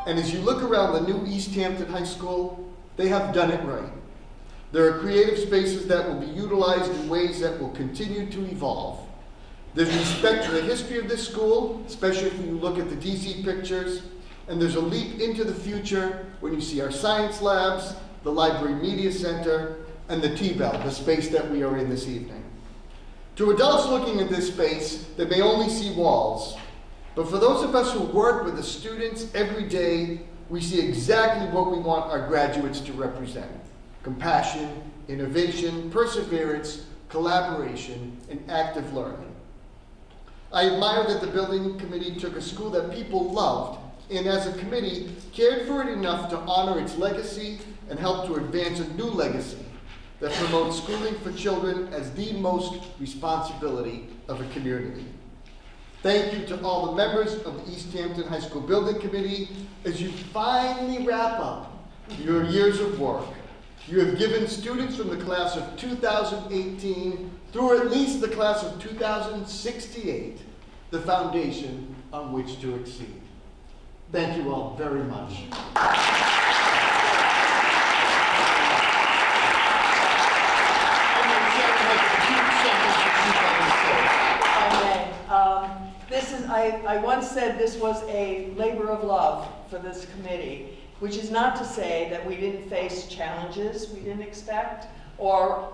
And as you look around the new East Hampton High School, they have done it right. There are creative spaces that will be utilized in ways that will continue to evolve. There's respect for the history of this school, especially if you look at the DC pictures, and there's a leap into the future when you see our science labs, the Library Media Center, and the T-Bell, the space that we are in this evening. To adults looking at this space, they may only see walls, But for those of us who work with the students every day, we see exactly what we want our graduates to represent: compassion, innovation, perseverance, collaboration, and active learning. I admire that the building committee took a school that people loved and as a committee cared for it enough to honor its legacy and help to advance a new legacy that promotes schooling for children as the most responsibility of a community. Thank you to all the members of the East Hampton High School Building Committee as you finally wrap up your years of work. You have given students from the class of 2018 through at least the class of 2068 the foundation on which to exceed. Thank you all very much. I once said this was a labor of love for this committee, which is not to say that we didn't face challenges we didn't expect or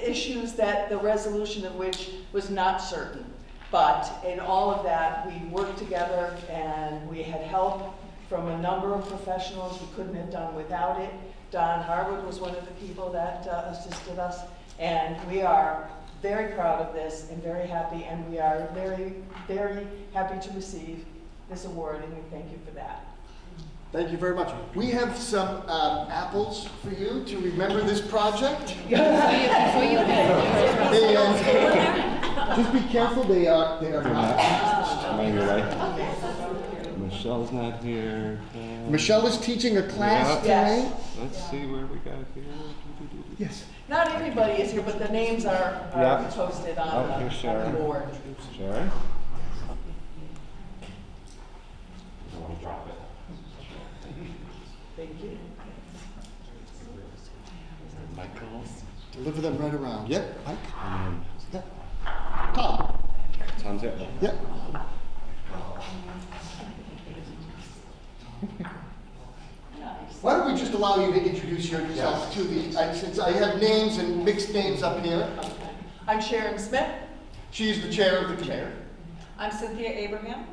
issues that the resolution of which was not certain. But in all of that, we worked together and we had help from a number of professionals we couldn't have done without it. Don Harwood was one of the people that assisted us, and we are very proud of this and very happy, and we are very, very happy to receive this award, and we thank you for that. Thank you very much. We have some apples for you to remember this project. Before you Just be careful, they are not. Am I in your way? Michelle's not here. Michelle is teaching a class Yeah. tonight. Let's see where we got here. Yes. Not everybody is here, but the names are Yeah. posted on, Oh, here's on the Sharon. board. Sharon? Thank you. Michael. Deliver them right around. Yep. Mike. Yep. Tom. Tom's it. Yep. Why don't we just allow you to introduce yourself to the, since I have names and mixed names up here. I'm Sharon Smith. She's the chair of the committee. I'm Cynthia Abraham.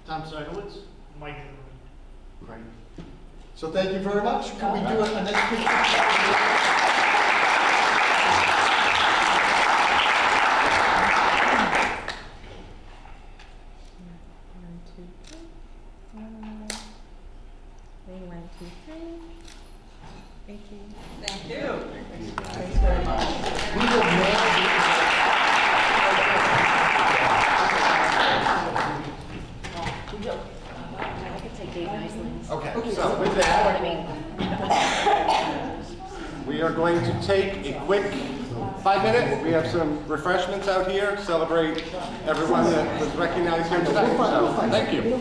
Tom Seidowitz. Mike. Great. So thank you very much. Can we do a next picture? One, two, three. Thank you. Thank you. Thanks very much. We will I could take Dave Iceland's. Okay, so with that, we are going to take a quick 5 minutes. We have some refreshments out here, celebrate everyone that was recognized here tonight. So, thank you.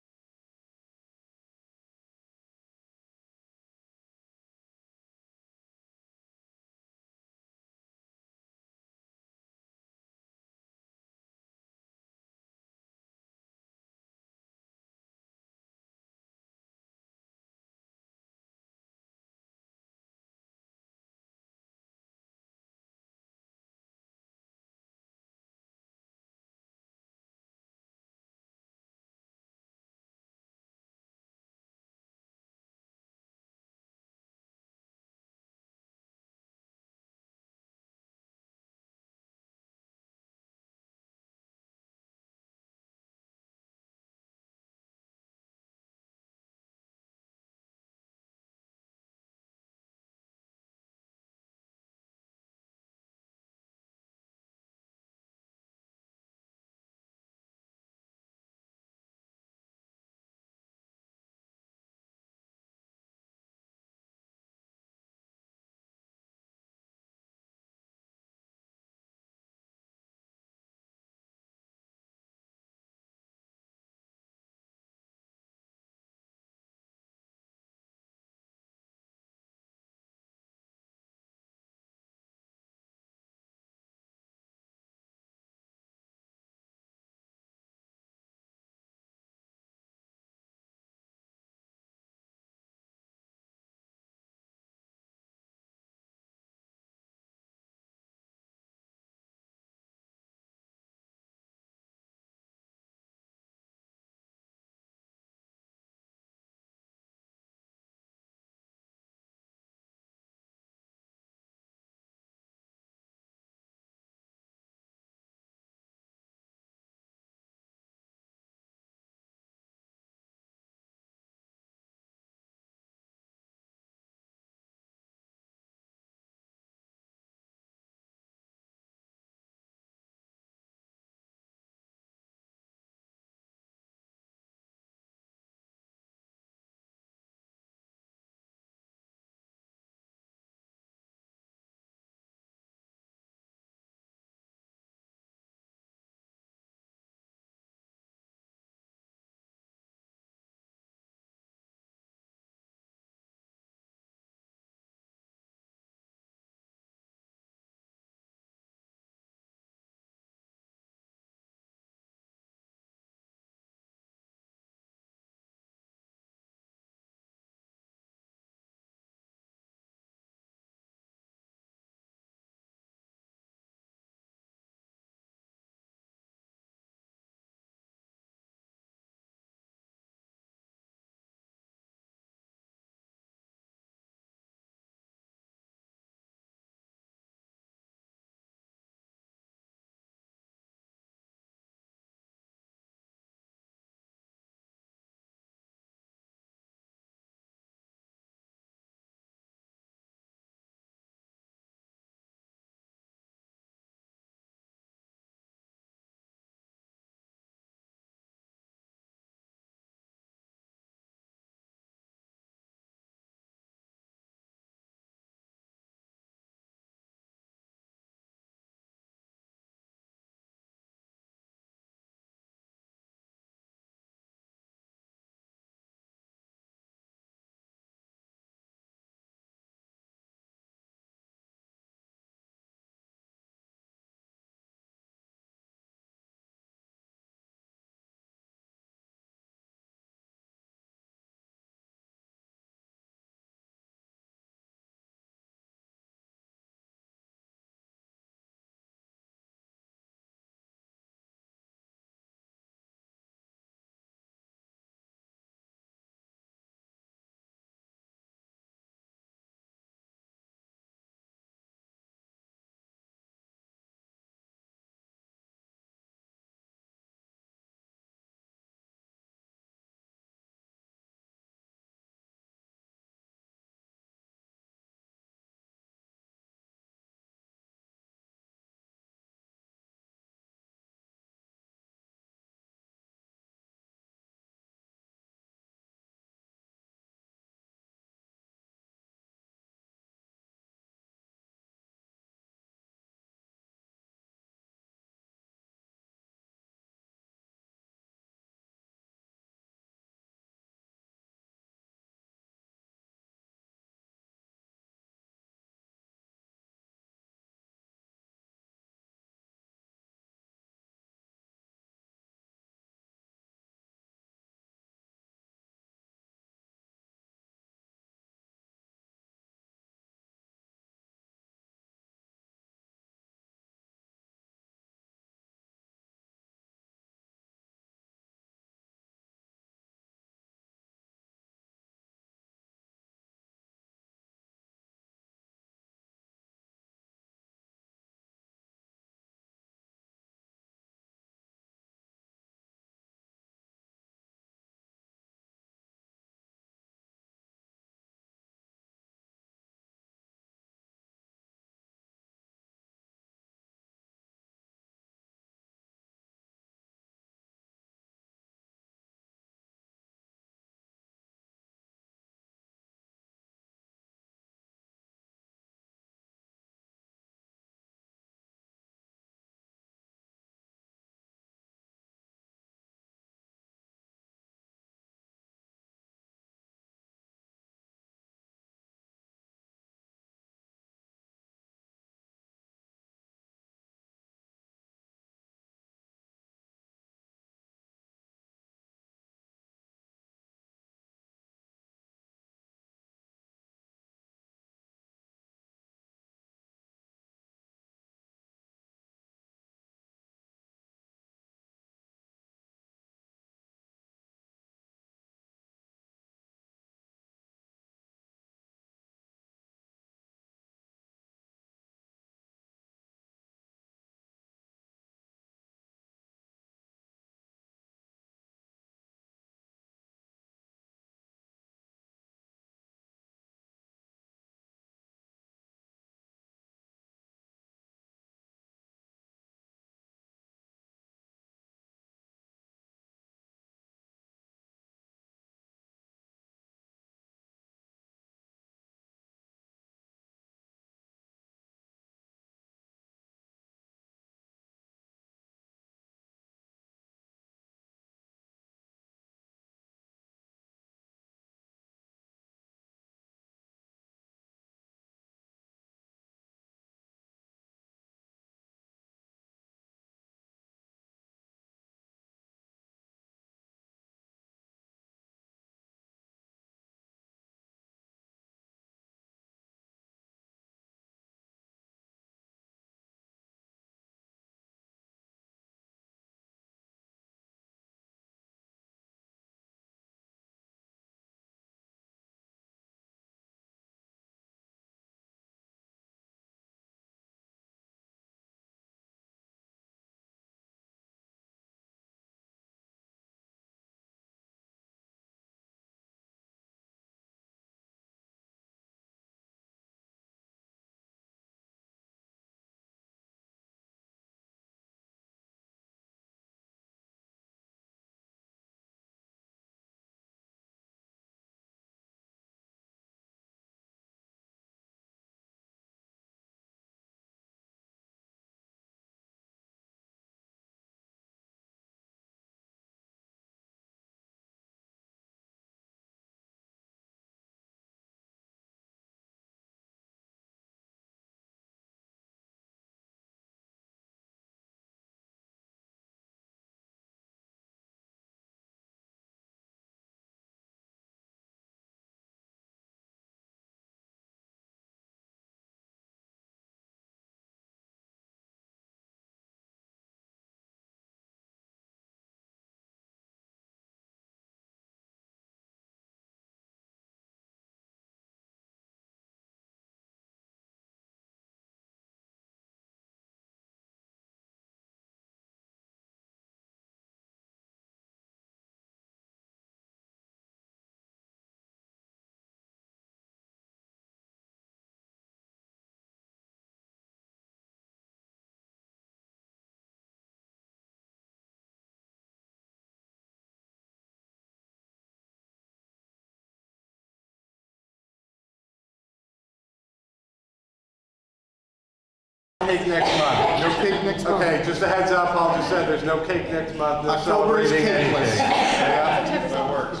cake next month. No cake next month. Okay, just a heads up, Paul just said there's no cake next month, no October is celebrating cakeless. anything. Yeah? That works.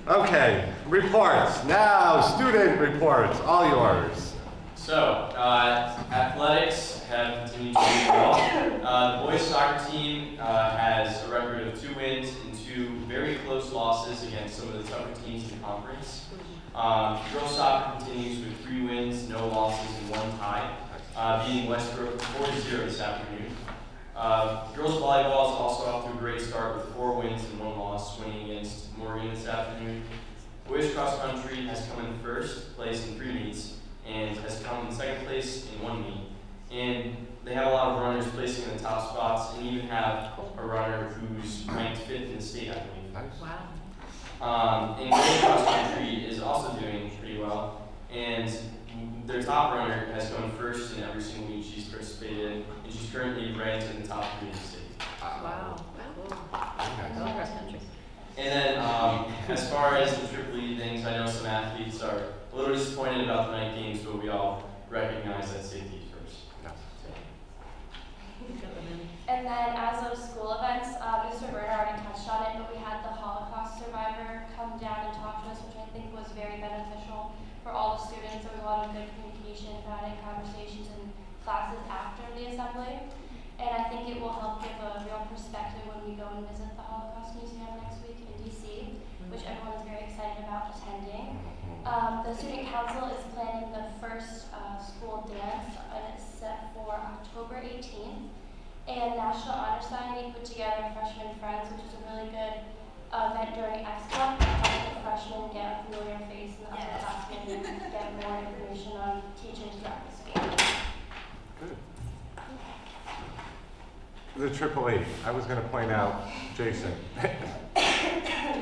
Okay, reports. Now, student reports, all yours. So, athletics have continued to do well. The boys soccer team has a record of 2 wins and 2 very close losses against some of the tougher teams in the conference. Girls soccer continues with 3 wins, no losses, and 1 tie, beating Westbrook 4-0 this afternoon. Girls volleyball is also off to a great start with 4 wins and 1 loss, winning against Morgan this afternoon. Boys cross country has come in first place in 3 meets and has come in second place in 1 meet. And they have a lot of runners placing in the top spots, and even have a runner who's ranked 5th in the state, I believe. Wow. And girls cross country is also doing pretty well, and their top runner has come first in every single meet she's participated in, and she's currently ranked in the top 3 in the state. Wow. I love cross country. And then, as far as the Triple E things, I know some athletes are a little disappointed about the night games, but we all recognize that safety is first. And then as of school events, Mr. Berner already touched on it, but we had the Holocaust survivor come down and talk to us, which I think was very beneficial for all the students. There was a lot of good communication, having conversations in classes after the assembly. And I think it will help give a real perspective when we go and visit the Holocaust Museum next week in DC, which everyone is very excited about attending. The student council is planning the first school dance, and it's set for October 18th. And National Honor Society put together Freshman Friends, which is a really good event during Excellent to help the freshmen get a familiar face in the upperclassmen and get more information on teaching throughout the school. Good. The Triple E. I was going to point out, Jason,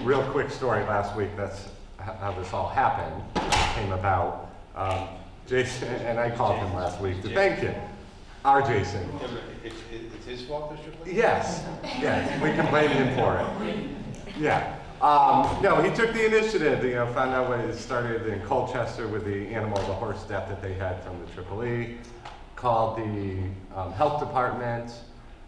real quick story last week, that's how this all happened, came about. Jason, and I called him last week to thank him. Our Jason. Yeah, but it's his fault, there's Triple E? Yes, yes, we can blame him for it. Yeah. No, he took the initiative, found out what it started in Colchester with the the horse death that they had from the Triple E, called the health department,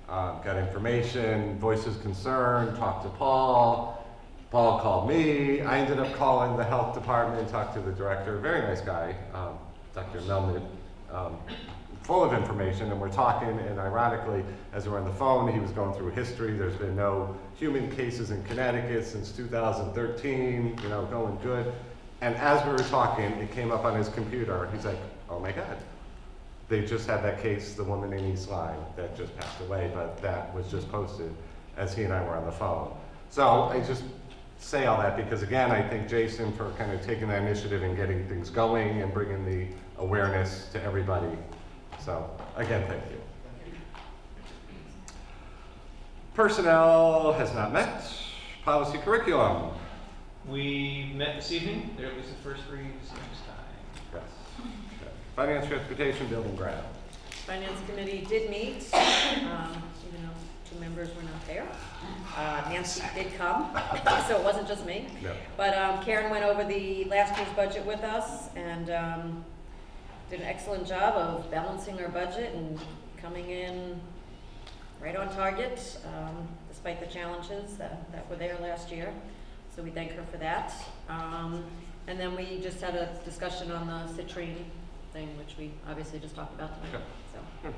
got information, voices concern, talked to Paul. Paul called me. I ended up calling the health department, talked to the director, very nice guy, Dr. Melman, full of information, and we're talking, and ironically, as we're on the phone, he was going through history. There's been no human cases in Connecticut since 2013, going good. And as we were talking, it came up on his computer. He's like, oh my God. They just had that case, the woman in East Lyme that just passed away, but that was just posted as he and I were on the phone. So I just say all that because, again, I think Jason for kind of taking that initiative and getting things going and bringing the awareness to everybody. So, again, thank you. Personnel has not met. Policy curriculum. We met this evening. There was the first read next time. Yes. Okay. Finance, transportation, building ground. Finance committee did meet, even though 2 members were not there. Nancy did come, so it wasn't just me. No. But Karen went over the last year's budget with us and did an excellent job of balancing our budget and coming in right on target, despite the challenges that were there last year. So we thank her for that. And then we just had a discussion on the citrine thing, which we obviously just talked about tonight. Okay. So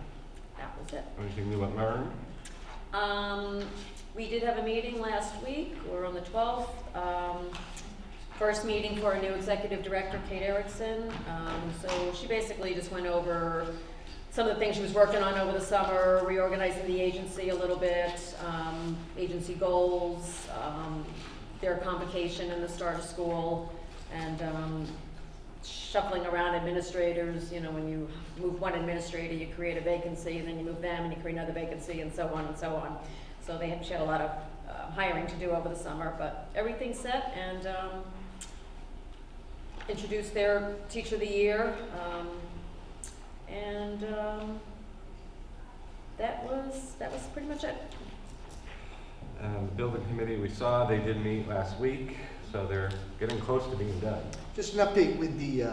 that was it. Anything new at Learn? We did have a meeting last week, or on the 12th. First meeting for our new executive director, Kate Erickson. So she basically just went over some of the things she was working on over the summer, reorganizing the agency a little bit, agency goals, their convocation in the start of school, and shuffling around administrators. When you move one administrator, you create a vacancy, and then you move them, and you create another vacancy, and so on and so on. So she had a lot of hiring to do over the summer, but everything's set, and introduced their teacher of the year, and that was pretty much it. The building committee we saw, they did meet last week, so they're getting close to being done. Just an update with the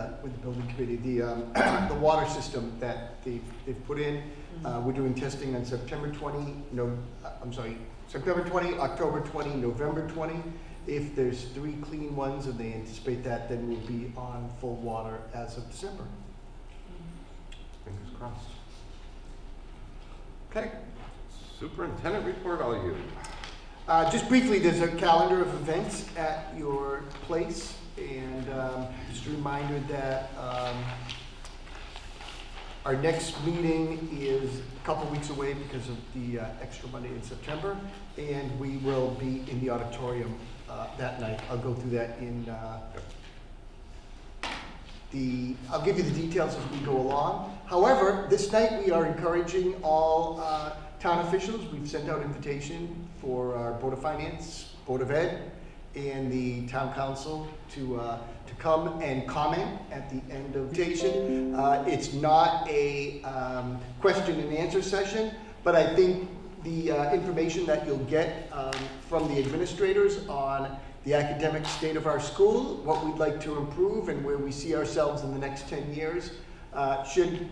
building committee, the water system that they've put in. We're doing testing on September 20, September 20, October 20, November 20. If there's 3 clean ones and they anticipate that, then we'll be on full water as of December. Fingers crossed. Okay, superintendent report, all you. Just briefly, there's a calendar of events at your place, and just a reminder that our next meeting is a couple weeks away because of the extra Monday in September, and we will be in the auditorium that night. I'll go through that in I'll give you the details as we go along. However, this night we are encouraging all town officials. We've sent out invitation for our Board of Finance, Board of Ed, and the Town Council to come and comment at the end of the invitation. It's not a question and answer session, but I think the information that you'll get from the administrators on the academic state of our school, what we'd like to improve, and where we see ourselves in the next 10 years should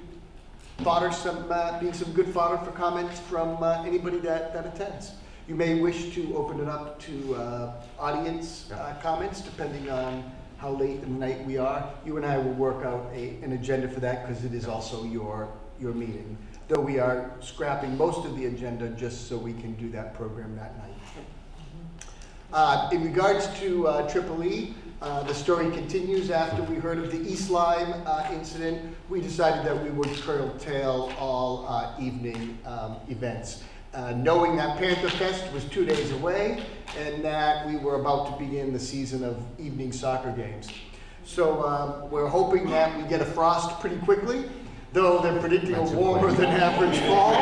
be some good fodder for comments from anybody that attends. You may wish to open it up to audience comments, depending on how late in the night we are. You and I will work out an agenda for that, because it is also your meeting. Though we are scrapping most of the agenda just so we can do that program that night. In regards to Triple E, the story continues. After we heard of the East Lyme incident, we decided that we would curtail all evening events. Knowing that Panther Fest was 2 days away and that we were about to begin the season of evening soccer games. So we're hoping that we get a frost pretty quickly, though they're predicting a warmer than average fall.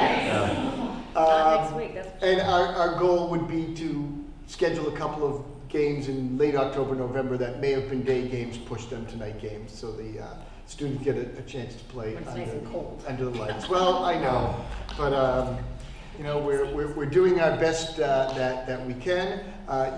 Not next week, that's for sure. And our goal would be to schedule a couple of games in late October, November that may have been day games, push them to night games, so the students get a chance to play When it's nice and cold. under the lights. Well, I know, but you know, we're doing our best that we can.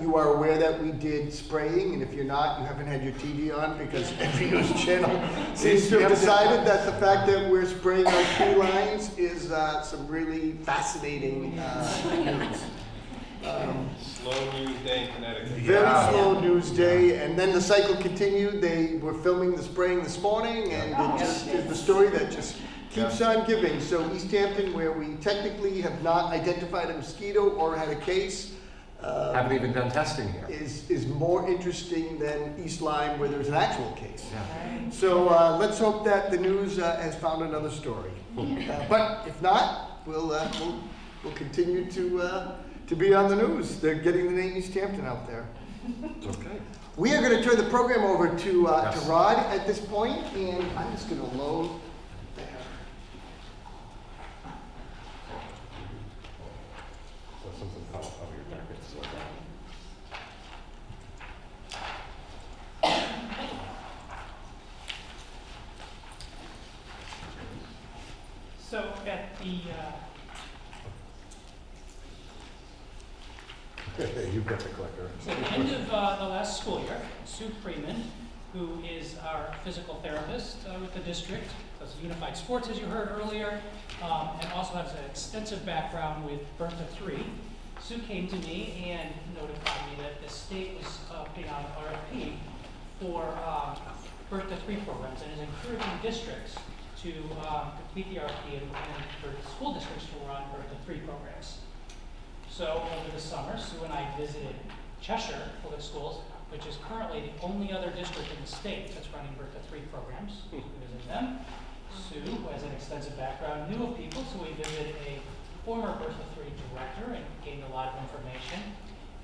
You are aware that we did spraying, and if you're not, you haven't had your TV on, because every news channel seems to have decided that the fact that we're spraying our tree lines is some really fascinating news. Slow news day in Connecticut. Very slow news day, and then the cycle continued. They were filming the spraying this morning, and it just is the story that just keeps on giving. So East Hampton, where we technically have not identified a mosquito or had a case, Haven't even done testing here. is more interesting than East Lyme, where there's an actual case. So let's hope that the news has found another story. But if not, we'll continue to be on the news. They're getting the name East Hampton out there. Okay. We are going to turn the program over to Rod at this point, and I'm just going to load there. So something fell out of your packets. So at the You've got the clicker. so at the end of the last school year, Sue Freeman, who is our physical therapist with the district, does unified sports, as you heard earlier, and also has an extensive background with Bertha 3. Sue came to me and notified me that the state was putting out an RFP for Bertha 3 programs, and is encouraging districts to complete the RFP and for school districts to run Bertha 3 programs. So over the summer, Sue and I visited Cheshire Public Schools, which is currently the only other district in the state that's running Bertha 3 programs. We visited them. Sue, who has an extensive background, knew of people, so we visited a former Bertha 3 director and gained a lot of information.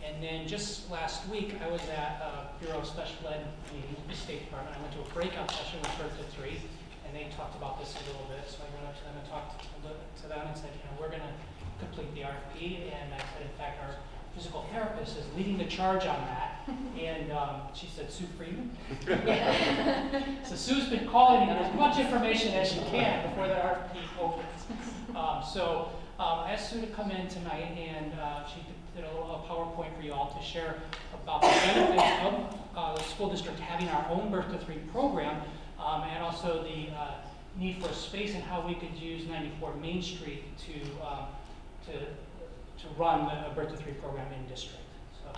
And then just last week, I was at a Bureau of Special Ed meeting with the State Department. I went to a breakout session with Bertha 3, and they talked about this a little bit. So I went up to them and talked to them and said, you know, we're going to complete the RFP, and I said, in fact, our physical therapist is leading the charge on that. And she said, Sue Freeman? So Sue's been calling to get as much information as she can before the RFP opens. I asked Sue to come in tonight, and she did a little PowerPoint for you all to share about the benefits of the school district having our own Birth to 3 program, and also the need for a space and how we could use 94 Main Street to run the Birth to 3 program in district. So,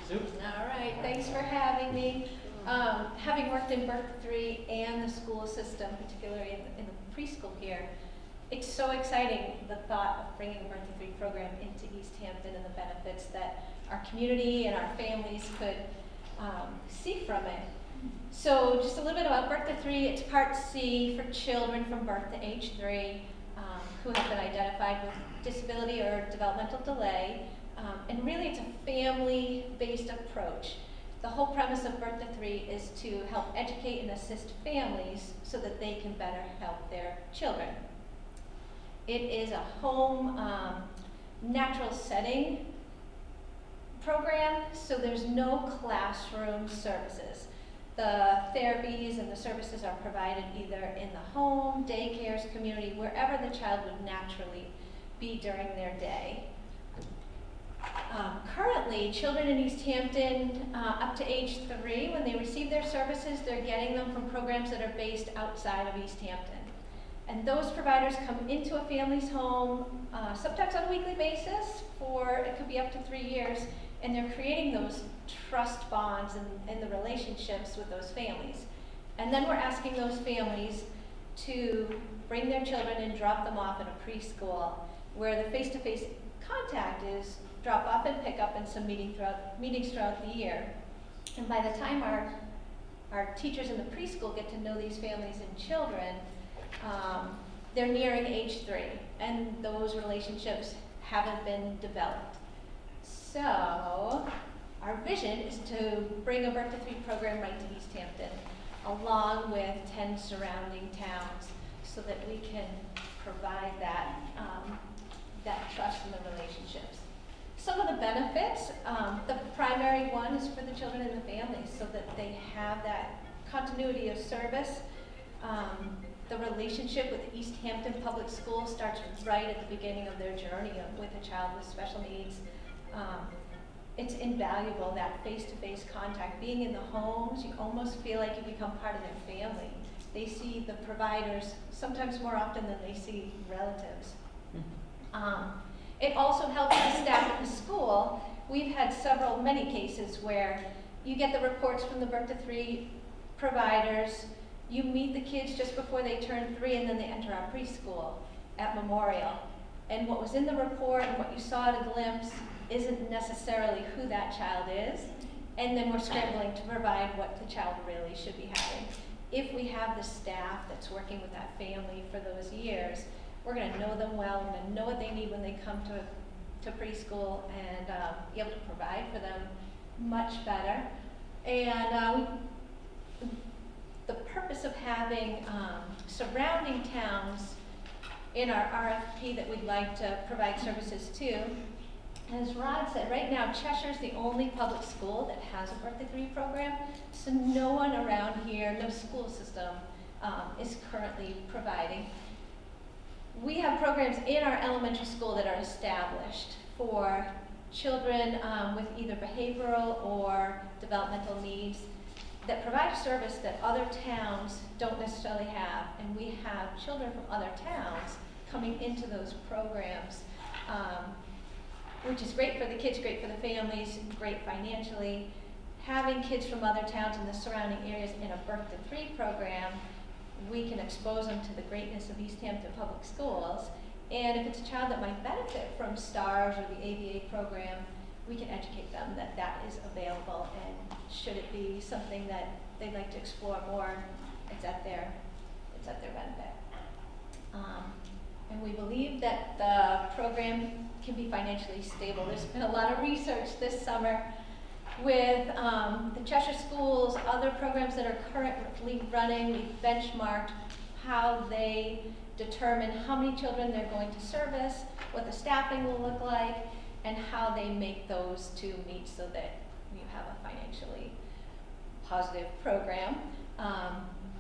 Sue? All right, thanks for having me. Having worked in Birth to 3 and the school system, particularly in the preschool here, it's so exciting, the thought of bringing a Birth to 3 program into East Hampton and the benefits that our community and our families could see from it. So just a little bit about Birth to 3, it's Part C for children from birth to age 3 who have been identified with disability or developmental delay. And really it's a family-based approach. The whole premise of Birth to 3 is to help educate and assist families so that they can better help their children. It is a home, natural setting program, so there's no classroom services. The therapies and the services are provided either in the home, daycares, community, wherever the child would naturally be during their day. Currently, children in East Hampton up to age 3, when they receive their services, they're getting them from programs that are based outside of East Hampton. And those providers come into a family's home, sometimes on a weekly basis, for it could be up to 3 years, and they're creating those trust bonds and the relationships with those families. And then we're asking those families to bring their children and drop them off in a preschool, where the face-to-face contact is drop off and pick up and some meetings throughout the year. And by the time our teachers in the preschool get to know these families and children, they're nearing age 3, and those relationships haven't been developed. So our vision is to bring a Birth to 3 program right to East Hampton, along with 10 surrounding towns, so that we can provide that trust and the relationships. Some of the benefits, the primary one is for the children and the families, so that they have that continuity of service. The relationship with East Hampton Public Schools starts right at the beginning of their journey with a child with special needs. It's invaluable, that face-to-face contact. Being in the homes, you almost feel like you become part of their family. They see the providers sometimes more often than they see relatives. It also helps the staff at the school. We've had many cases where you get the reports from the Birth to 3 providers, you meet the kids just before they turn 3, and then they enter our preschool at Memorial. And what was in the report and what you saw at a glimpse isn't necessarily who that child is. And then we're scrambling to provide what the child really should be having. If we have the staff that's working with that family for those years, we're going to know them well, we're going to know what they need when they come to preschool, and be able to provide for them much better. And the purpose of having surrounding towns in our RFP that we'd like to provide services to, as Rod said, right now Cheshire's the only public school that has a Birth to 3 program, so no one around here, no school system is currently providing. We have programs in our elementary school that are established for children with either behavioral or developmental needs that provide a service that other towns don't necessarily have. And we have children from other towns coming into those programs, which is great for the kids, great for the families, great financially. Having kids from other towns in the surrounding areas in a Birth to 3 program, we can expose them to the greatness of East Hampton Public Schools. And if it's a child that might benefit from STARS or the ABA program, we can educate them that that is available, and should it be something that they'd like to explore more, it's at their benefit. And we believe that the program can be financially stable. There's been a lot of research this summer with the Cheshire schools, other programs that are currently running. We've benchmarked how they determine how many children they're going to service, what the staffing will look like, and how they make those two meet so that you have a financially positive program.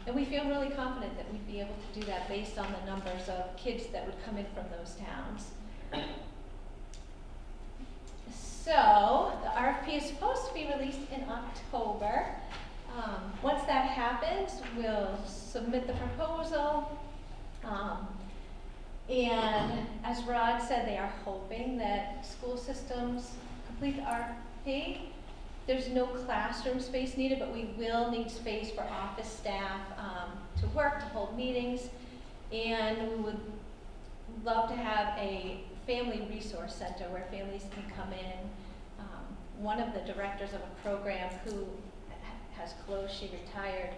And we feel really confident that we'd be able to do that based on the numbers of kids that would come in from those towns. So, the RFP is supposed to be released in October. Once that happens, we'll submit the proposal. And as Rod said, they are hoping that school systems complete the RFP. There's no classroom space needed, but we will need space for office staff to work, to hold meetings. And we would love to have a family resource center where families can come in. One of the directors of a program who has closed, she retired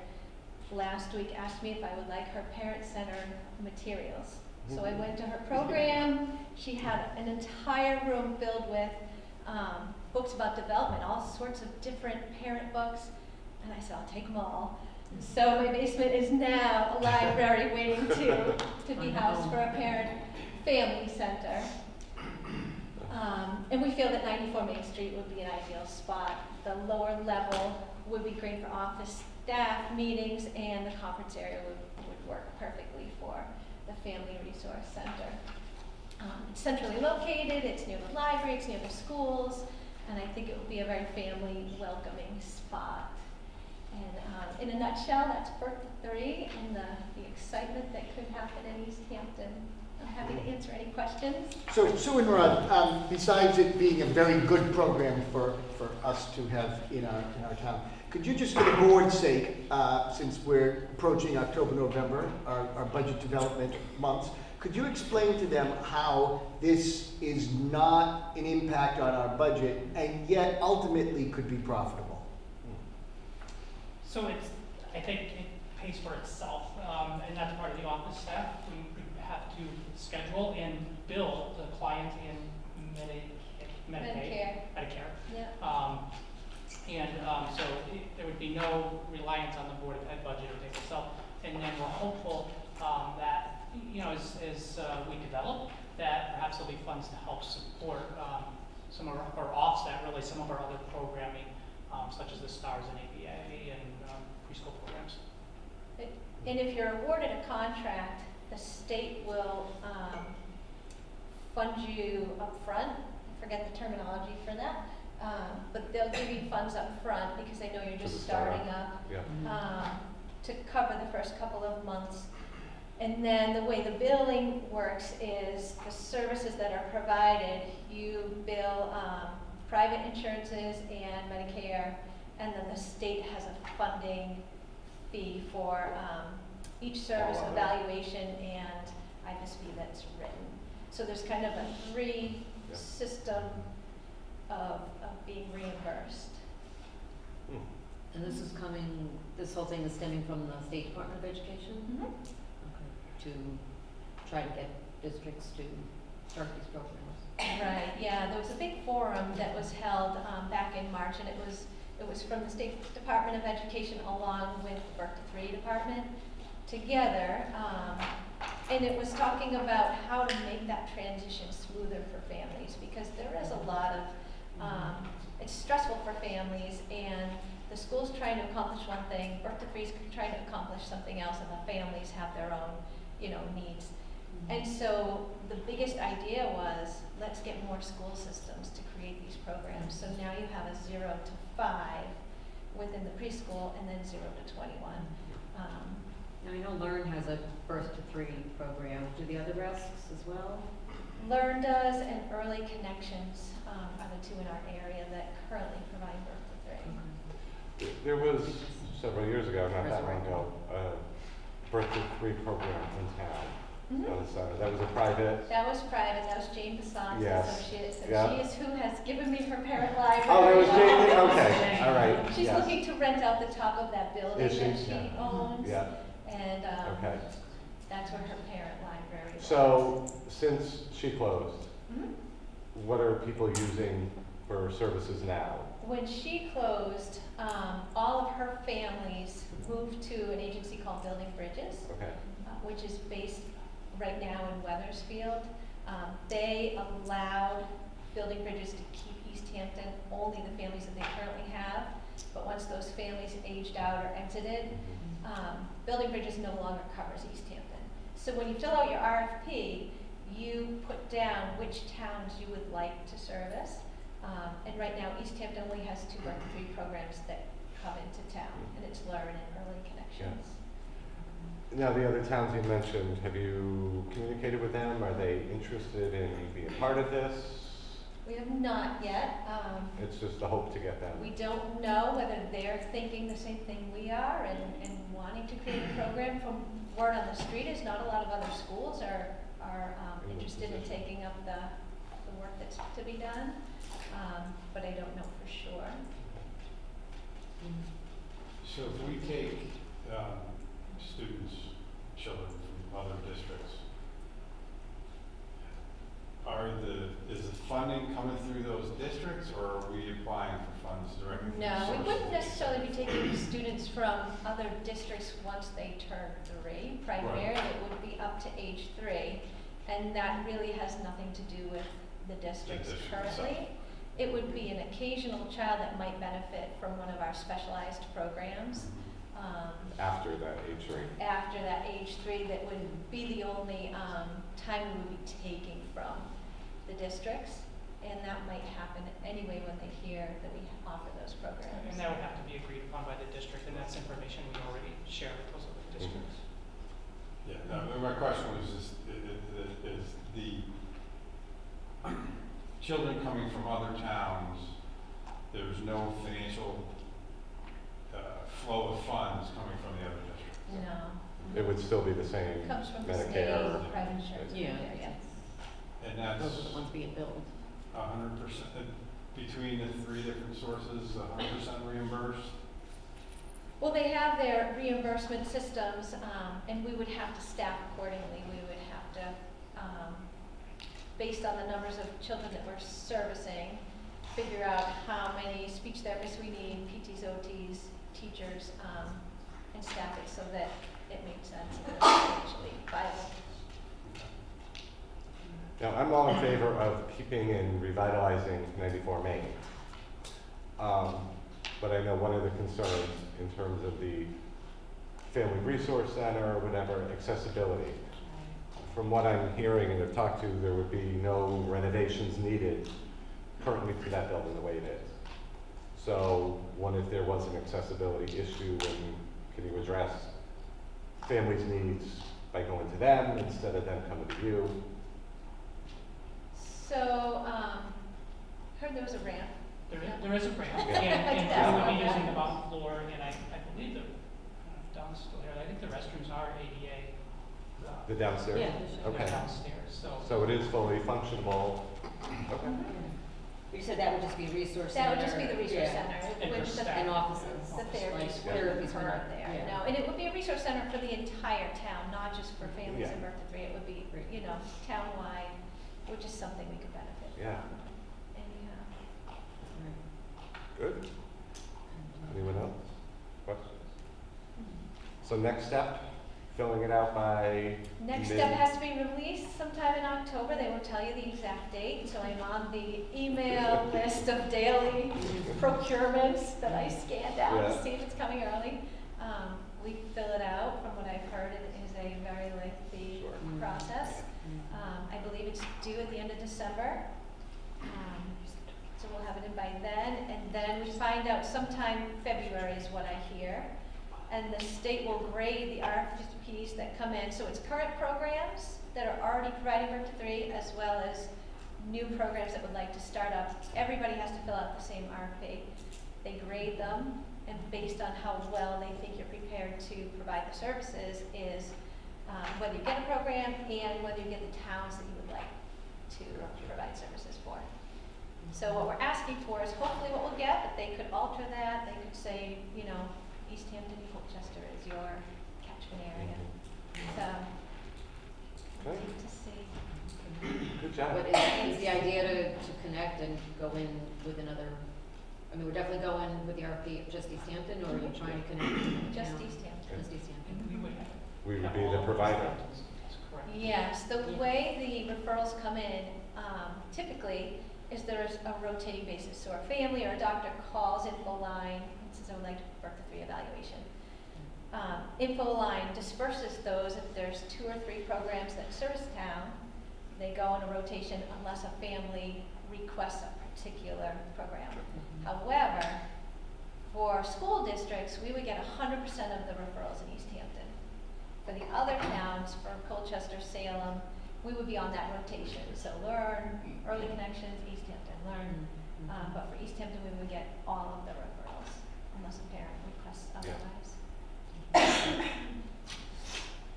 last week, asked me if I would like her parent center materials. So I went to her program. She had an entire room filled with books about development, all sorts of different parent books. And I said, I'll take them all. So my basement is now a library waiting to be housed for a parent family center. And we feel that 94 Main Street would be an ideal spot. The lower level would be great for office staff meetings, and the conference area would work perfectly for the Family Resource Center. It's centrally located, it's near the library, it's near the schools, and I think it would be a very family welcoming spot. And in a nutshell, that's Bertha 3 and the excitement that could happen in East Hampton. I'm happy to answer any questions. So Sue and Rod, besides it being a very good program for us to have in our town, could you just, for the board's sake, since we're approaching October, November, our budget development months, could you explain to them how this is not an impact on our budget and yet ultimately could be profitable? So I think it pays for itself, and that's part of the office staff. We have to schedule and bill the client in Medicare. Yeah. So there would be no reliance on the Board of Ed budget to pay for itself. And then we're hopeful that, as we develop, that perhaps there'll be funds to help support some of our, or offset really some of our other programming, such as the STARS and ABA and preschool programs. And if you're awarded a contract, the state will fund you up front. I forget the terminology for that. But they'll give you funds up front because they know you're just starting up, to cover the first couple of months. And then the way the billing works is the services that are provided, you bill private insurances and Medicare, and then the state has a funding fee for each service evaluation and IBIS fee that's written. So there's kind of a system of being reimbursed. And this is coming, this whole thing is stemming from the State Department of Education? Mm-hmm. Okay. To try to get districts to start these programs. Right, yeah, there was a big forum that was held back in March, and it was from the State Department of Education along with the Bertha 3 department together, and it was talking about how to make that transition smoother for families, because there is a lot of, it's stressful for families, and the school's trying to accomplish one thing, Bertha 3's trying to accomplish something else, and the families have their own, needs. And so the biggest idea was, let's get more school systems to create these programs. So now you have a 0 to 5 within the preschool, and then 0 to 21. Now I know Learn has a Birth to 3 program. Do the other rests as well? Learn does, and Early Connections are the two in our area that currently provide Birth to 3. There was, several years ago, not that long ago, a Birth to 3 program in town. That was a private. That was private. That was Jane Bassant's associate. So Yeah. she is who has given me her parent library. Oh, that was Jane. Okay, all right. She's looking to rent out the top of that building Is she? that she owns. Yeah. And Okay. that's where her parent library was. So, since she closed, what are people using for services now? When she closed, all of her families moved to an agency called Building Bridges, which is based right now in Wethersfield. They allowed Building Bridges to keep East Hampton, only the families that they currently have. But once those families aged out or exited, Building Bridges no longer covers East Hampton. So when you fill out your RFP, you put down which towns you would like to service. And right now, East Hampton only has 2 Birth to 3 programs that come into town, and it's Learn and Early Connections. Now, the other towns you mentioned, have you communicated with them? Are they interested in being part of this? We have not yet. It's just the hope to get them. We don't know whether they're thinking the same thing we are and wanting to create a program. From word on the street is not a lot of other schools are interested in taking up the work that's to be done, but I don't know for sure. So if we take students, children from other districts, is the funding coming through those districts, or are we applying for funds directly? No, we wouldn't necessarily be taking students from other districts once they turn 3. Primarily, it would be up to age 3, and that really has nothing to do with the districts currently. It would be an occasional child that might benefit from one of our specialized programs. After that age 3. After that age 3, that would be the only time we would be taking from the districts, and that might happen anyway when they hear that we offer those programs. And that would have to be agreed upon by the district, and that's information we already share with those other districts. Yeah, no, my question was just, is the children coming from other towns, there's no financial flow of funds coming from the other districts? No. It would still be the same Comes from the Medicare. state, private insurance. Yeah. Yes. And that's Those are the ones being billed. 100%, between the 3 different sources, 100% reimbursed? Well, they have their reimbursement systems, and we would have to staff accordingly. We would have to, based on the numbers of children that we're servicing, figure out how many speech therapists we need, PTs, OTs, teachers, and staff it so that it makes sense and it's financially viable. Now, I'm all in favor of keeping and revitalizing 94 Main. But I know one of the concerns in terms of the Family Resource Center or whatever, accessibility. From what I'm hearing and have talked to, there would be no renovations needed currently for that building the way it is. So, what if there was an accessibility issue, and can you address families' needs by going to them instead of them coming to you? So, heard there was a ramp. There is a ramp, Yeah. and we would be using the bottom floor, and I believe Don's still here, I think the restrooms are ADA. The downstairs? Yeah. Okay. Downstairs, So it is fully functional. Okay. You said that would just be resource That center. would just be the resource center, And which for the, staff. And offices. the therapies Like would therapies occur would- there. yeah. No, and it would be a resource center for the entire town, not just for families Yeah. in birth to 3. It would be, town-wide, which is something we could benefit Yeah. from. Anyhow. Good. Anyone else? Questions? So next step, filling it out by Next mid- step has to be released sometime in October. They will tell you the exact date. So I'm on the email list of daily procurements that I scanned out Yeah. to see if it's coming early. We fill it out. From what I've heard, it is a very lengthy process. I believe it's due at the end of December. So we'll have it in by then, and then we find out sometime February is what I hear. And the state will grade the RFPs that come in, so it's current programs that are already providing birth to 3, as well as new programs that would like to start up. Everybody has to fill out the same RFP. They grade them, and based on how well they think you're prepared to provide the services is whether you get a program and whether you get the towns that you would like to provide services for. So what we're asking for is hopefully what we'll get, but they could alter that. They could say, East Hampton, Colchester is your catchment area. So, Okay. need to see. Good job. But is the idea to connect and go in with another, we're definitely going with the RFP just East Hampton, or are you trying to connect? Just East Hampton. Just East Hampton. We would We would have be all the of provider. those. That's correct. Yes, the way the referrals come in, typically, is there's a rotating basis. So a family or a doctor calls info line and says, I would like birth to 3 evaluation. Info line disperses those. If there's 2 or 3 programs that service town, They go in a rotation unless a family requests a particular program. However, for school districts, we would get 100% of the referrals in East Hampton. For the other towns, for Colchester, Salem, we would be on that rotation. So Learn, Early Connections, East Hampton, Learn. But for East Hampton, we would get all of the referrals unless a parent requests otherwise.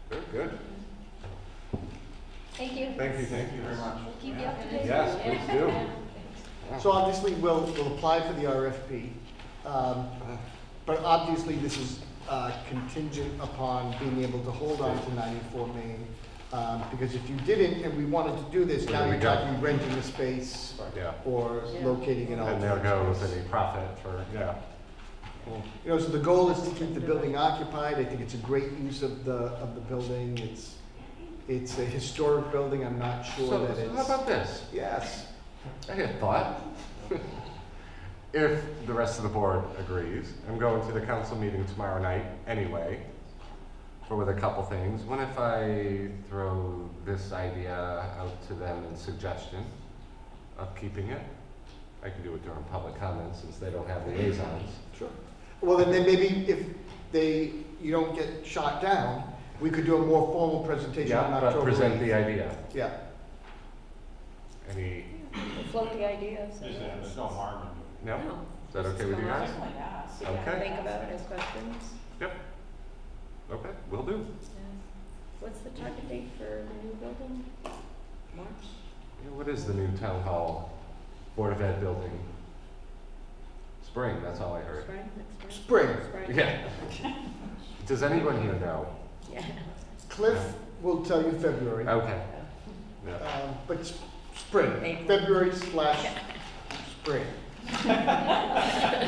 Very good. Thank you. Thank you very much. We'll keep you up to date. Yes, please do. So obviously, we'll apply for the RFP. But obviously, this is contingent upon being able to hold on to 94 Main. Because if you didn't, and we wanted to do this, now you're talking renting a space or locating an And alternate. there goes any profit for, You know, so the goal is to keep the building occupied. I think it's a great use of the building. It's a historic building. I'm not sure that it's. So how about this? Yes. I had a thought. If the rest of the board agrees, I'm going to the council meeting tomorrow night anyway, with a couple things. What if I throw this idea out to them in suggestion of keeping it? I can do it during public comments since they don't have liaisons. Sure. Well, then maybe if you don't get shot down, we could do a more formal presentation on October. But present 8th. the idea. Yeah. We'll float the idea. So There's no harm in it. No? Is that okay with you guys? Okay. Think about it as questions. Yep. Okay, will do. What's the target date for the new building? March? Yeah, what is the new town hall, Board of Ed building? Spring, that's all I heard. Spring? Next Spring. Yeah. Does anyone here know? Yeah. Cliff will tell you February. Okay. But spring. February / spring.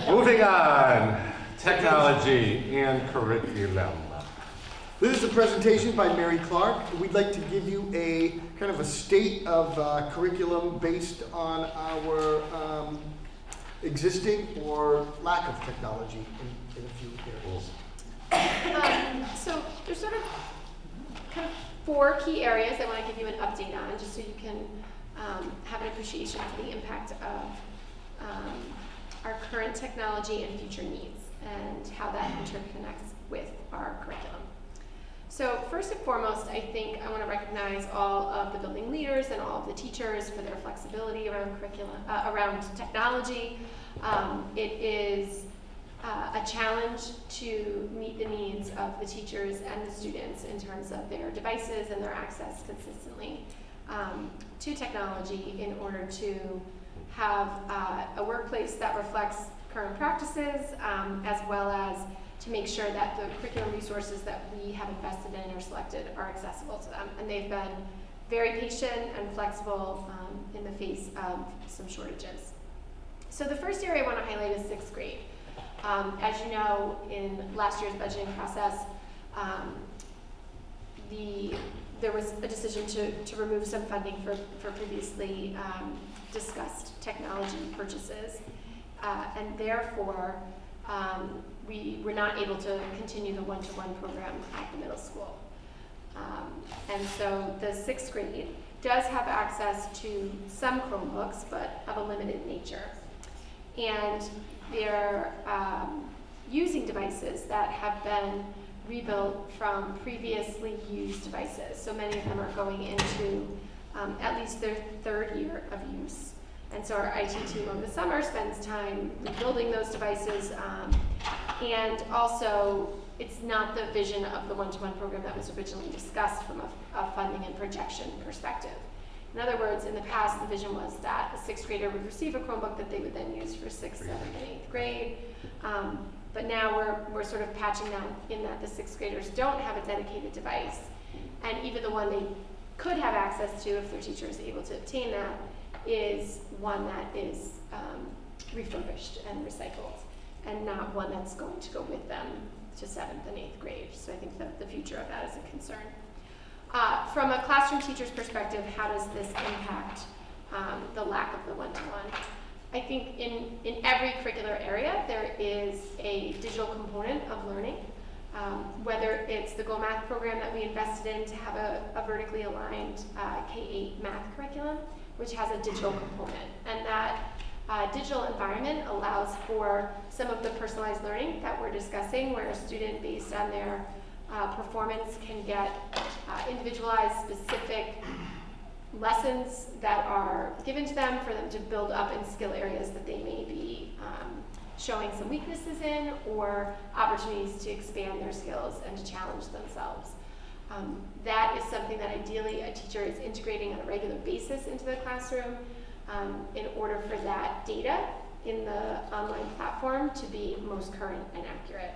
Moving on, technology and curriculum. This is a presentation by Mary Clark. We'd like to give you a kind of a state of curriculum based on our existing or lack of technology in a few areas. So there's sort of kind of 4 key areas I want to give you an update on, just so you can have an appreciation for the impact of our current technology and future needs, and how that interconnects with our curriculum. So first and foremost, I think I want to recognize all of the building leaders and all of the teachers for their flexibility around around technology. It is a challenge to meet the needs of the teachers and the students in terms of their devices and their access consistently to technology in order to have a workplace that reflects current practices, as well as to make sure that the curriculum resources that we have invested in or selected are accessible to them. And they've been very patient and flexible in the face of some shortages. So the first area I want to highlight is 6th grade. As you know, in last year's budgeting process, there was a decision to remove some funding for previously discussed technology purchases, and therefore we were not able to continue the one-to-one program at the middle school. And so the 6th grade does have access to some Chromebooks, but of a limited nature. And they're using devices that have been rebuilt from previously used devices. So many of them are going into at least their 3rd year of use. And so our IT team over the summer spends time rebuilding those devices. And also, it's not the vision of the one-to-one program that was originally discussed from a funding and projection perspective. In other words, in the past, the vision was that a 6th grader would receive a Chromebook that they would then use for 6th, 7th, and 8th grade. But now we're sort of patching that in that the 6th graders don't have a dedicated device. And even the one they could have access to, if their teacher is able to obtain that, is one that is refurbished and recycled, and not one that's going to go with them to 7th and 8th grade. So I think that the future of that is a concern. From a classroom teacher's perspective, how does this impact the lack of the one-to-one? I think in every curricular area, there is a digital component of learning. whether it's the Go Math program that we invested in to have a vertically aligned K-8 math curriculum, which has a digital component. And that digital environment allows for some of the personalized learning that we're discussing, where a student, based on their performance, can get individualized, specific lessons that are given to them for them to build up in skill areas that they may be showing some weaknesses in, or opportunities to expand their skills and to challenge themselves. That is something that ideally a teacher is integrating on a regular basis into the classroom in order for that data in the online platform to be most current and accurate.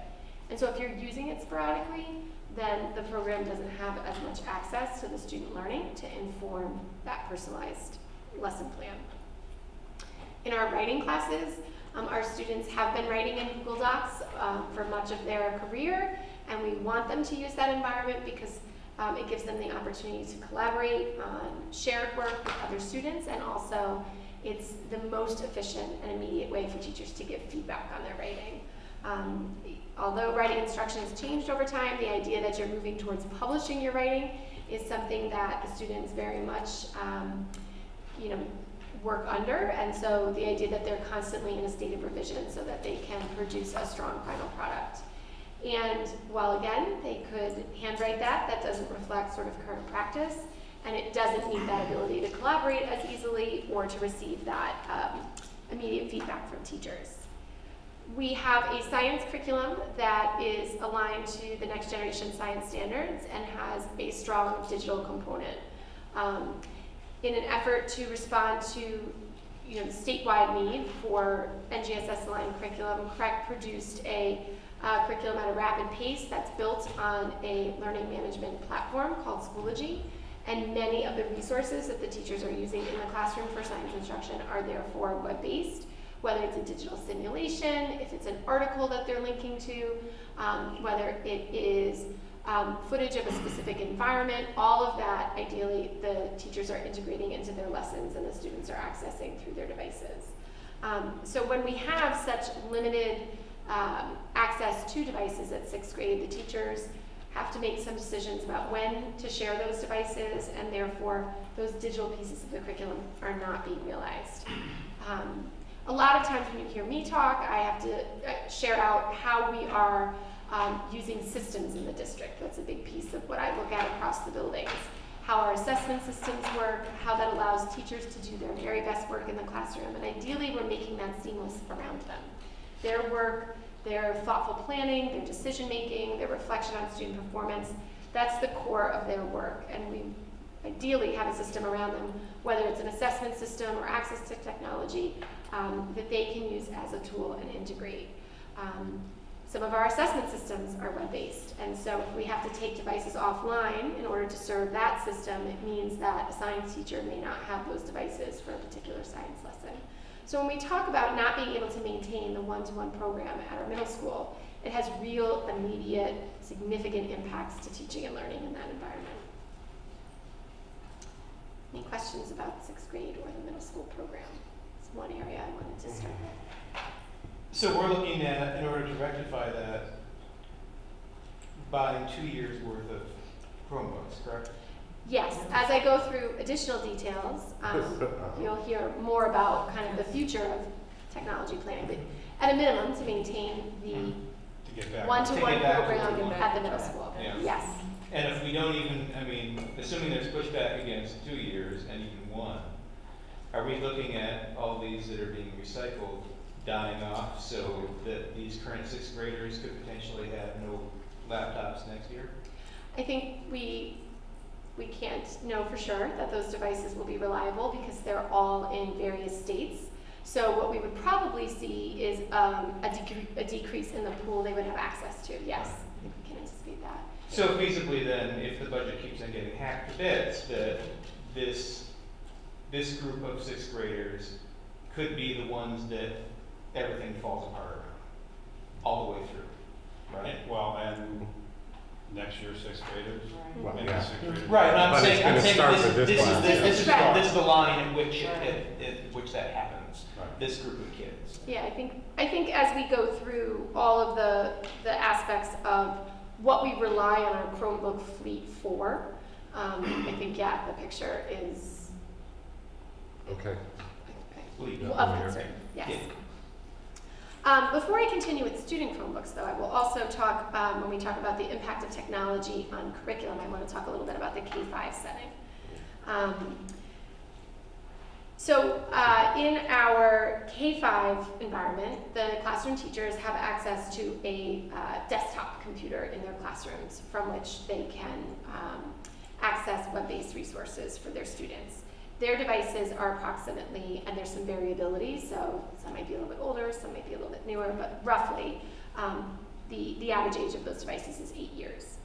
And so if you're using it sporadically, then the program doesn't have as much access to the student learning to inform that personalized lesson plan. In our writing classes, our students have been writing in Google Docs for much of their career, and we want them to use that environment because it gives them the opportunity to collaborate on shared work with other students, and also it's the most efficient and immediate way for teachers to give feedback on their writing. Although writing instruction has changed over time, the idea that you're moving towards publishing your writing is something that the students very much work under, and so the idea that they're constantly in a state of revision so that they can produce a strong final product. And while again, they could handwrite that doesn't reflect sort of current practice, and it doesn't meet that ability to collaborate as easily or to receive that immediate feedback from teachers. We have a science curriculum that is aligned to the next generation science standards and has a strong digital component. In an effort to respond to the statewide need for NGSS aligned curriculum, CREC produced a curriculum at a rapid pace that's built on a learning management platform called Schoology, and many of the resources that the teachers are using in the classroom for science instruction are therefore web-based, whether it's a digital simulation, if it's an article that they're linking to, whether it is footage of a specific environment, all of that, ideally, the teachers are integrating into their lessons and the students are accessing through their devices. So when we have such limited access to devices at 6th grade, the teachers have to make some decisions about when to share those devices, and therefore those digital pieces of the curriculum are not being realized. A lot of times when you hear me talk, I have to share out how we are using systems in the district. That's a big piece of what I look at across the buildings. How our assessment systems work, how that allows teachers to do their very best work in the classroom, and ideally we're making that seamless around them. Their work, their thoughtful planning, their decision making, their reflection on student performance, that's the core of their work, and we ideally have a system around them, whether it's an assessment system or access to technology, that they can use as a tool and integrate. Some of our assessment systems are web-based, and so if we have to take devices offline in order to serve that system, it means that a science teacher may not have those devices for a particular science lesson. So when we talk about not being able to maintain the one-to-one program at our middle school, it has real, immediate, significant impacts to teaching and learning in that environment. Any questions about 6th grade or the middle school program? It's one area I wanted to start with. So we're looking at, in order to rectify that, buying 2 years worth of Chromebooks, correct? Yes, as I go through additional details, you'll hear more about kind of the future of technology planning, but at a minimum to maintain the one-to-one program at the middle school. Yeah. Yes. And if we don't even, assuming there's pushback against 2 years and even 1, are we looking at all these that are being recycled dying off so that these current 6th graders could potentially have no laptops next year? I think we can't know for sure that those devices will be reliable because they're all in various states. So what we would probably see is a decrease in the pool they would have access to. Yes, I think we can anticipate that. So feasibly then, if the budget keeps on getting hacked to bits, that this group of 6th graders could be the ones that everything falls apart all the way through, right? Well, and next year 6th graders. Well, maybe yeah. 6th graders. Right, and But it's gonna start with this class. this is the line at which that happens. Right. This group of kids. Yeah, I think as we go through all of the aspects of what we rely on our Chromebook fleet for. I think, yeah, the picture is Okay. of concern, yes. Before I continue with student Chromebooks, though, I will also talk, when we talk about the impact of technology on curriculum, I want to talk a little bit about the K-5 setting. In our K-5 environment, the classroom teachers have access to a desktop computer in their classrooms from which they can access web-based resources for their students. Their devices are approximately, and there's some variability, so some might be a little bit older, some might be a little bit newer, but roughly the average age of those devices is 8 years.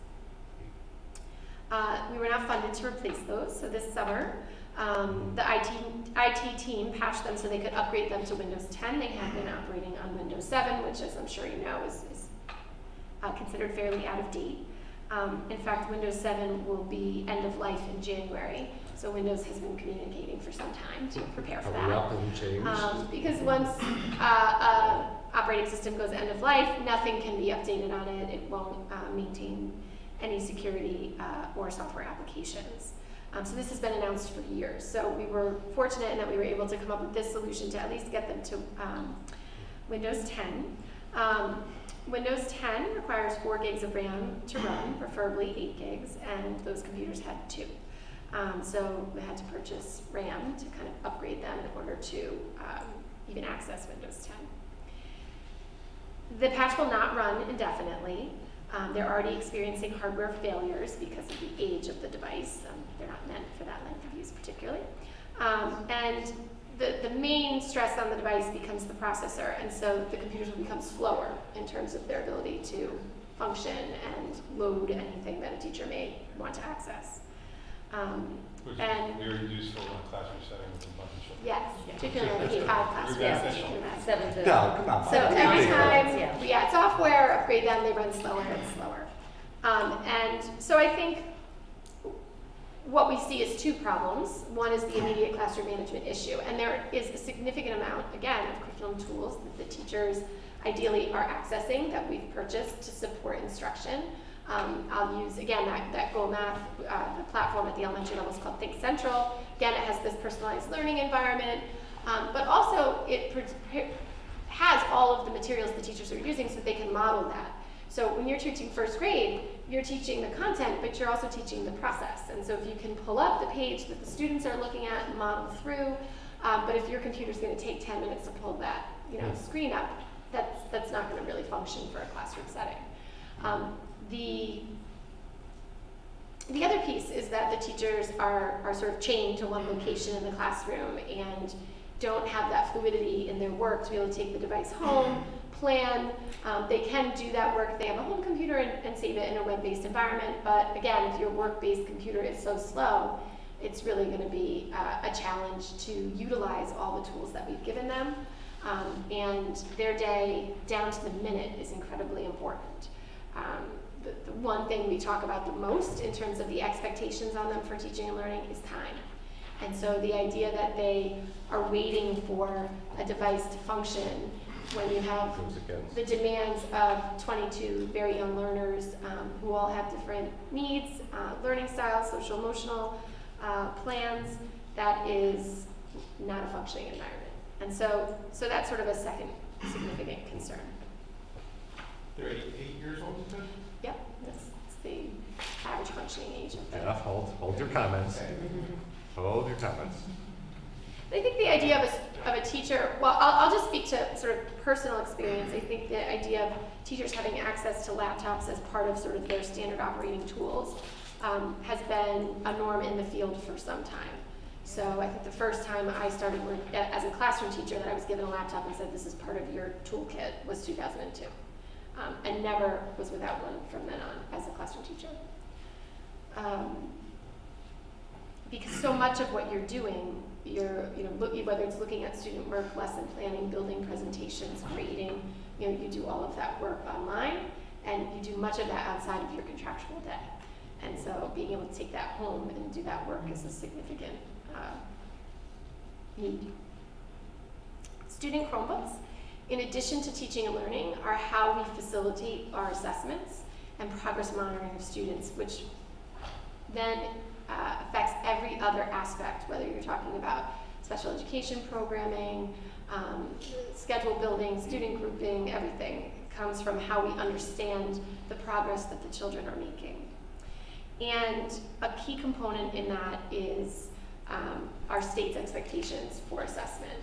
We were not funded to replace those, so this summer the IT team patched them so they could upgrade them to Windows 10. They had been operating on Windows 7, which, as I'm sure you know, is considered fairly out of date. In fact, Windows 7 will be end of life in January, so Windows has been communicating for some time to prepare for that. Because once operating system goes end of life, nothing can be updated on it. It won't maintain any security or software applications. So this has been announced for years. So we were fortunate in that we were able to come up with this solution to at least get them to Windows 10. Windows 10 requires 4 gigs of RAM to run, preferably 8 gigs, and those computers had 2. So we had to purchase RAM to kind of upgrade them in order to even access Windows 10. The patch will not run indefinitely. They're already experiencing hardware failures because of the age of the device. They're not meant for that length of use particularly. And the main stress on the device becomes the processor, and so the computers will become slower in terms of their ability to function and load anything that a teacher may want to access. Which is very useful in a classroom setting with a bunch of children. Yes, particularly in K-5 classrooms. Yes. 7 to... No, come on. So every time Yeah. we add software, upgrade them, they run slower and slower. And so I think what we see is 2 problems. One is the immediate classroom management issue, and there is a significant amount, again, of curriculum tools that the teachers ideally are accessing that we've purchased to support instruction. I'll use, again, that Go Math the platform at the elementary level is called Think Central. Again, it has this personalized learning environment, but also it has all of the materials the teachers are using so they can model that. So when you're teaching first grade, you're teaching the content, but you're also teaching the process. And so if you can pull up the page that the students are looking at and model through, but if your computer's going to take 10 minutes to pull that screen up, that's not going to really function for a classroom setting. The other piece is that the teachers are sort of chained to one location in the classroom and don't have that fluidity in their work to be able to take the device home, plan. They can do that work if they have a home computer and save it in a web-based environment, but again, if your work-based computer is so slow, it's really going to be a challenge to utilize all the tools that we've given them. And their day, down to the minute, is incredibly important. The one thing we talk about the most in terms of the expectations on them for teaching and learning is time. And so the idea that they are waiting for a device to function when you have the demands of 22 very young learners who all have different needs, learning styles, social emotional plans, that is not a functioning environment. And so that's sort of a second significant concern. They're 8 years old, you said? Yep, that's the average functioning age of them. Jeff, hold your comments. Hold your comments. I think the idea of a teacher, well, I'll just speak to sort of personal experience. I think the idea of teachers having access to laptops as part of sort of their standard operating tools has been a norm in the field for some time. So I think the first time I started work as a classroom teacher that I was given a laptop and said this is part of your toolkit was 2002. And never was without one from then on as a classroom teacher. Because so much of what you're doing, whether it's looking at student work, lesson planning, building presentations, grading, you do all of that work online, and you do much of that outside of your contractual day. And so being able to take that home and do that work is a significant need. Student Chromebooks, in addition to teaching and learning, are how we facilitate our assessments and progress monitoring of students, which then affects every other aspect, whether you're talking about special education programming, schedule building, student grouping, everything comes from how we understand the progress that the children are making. And a key component in that is our state's expectations for assessment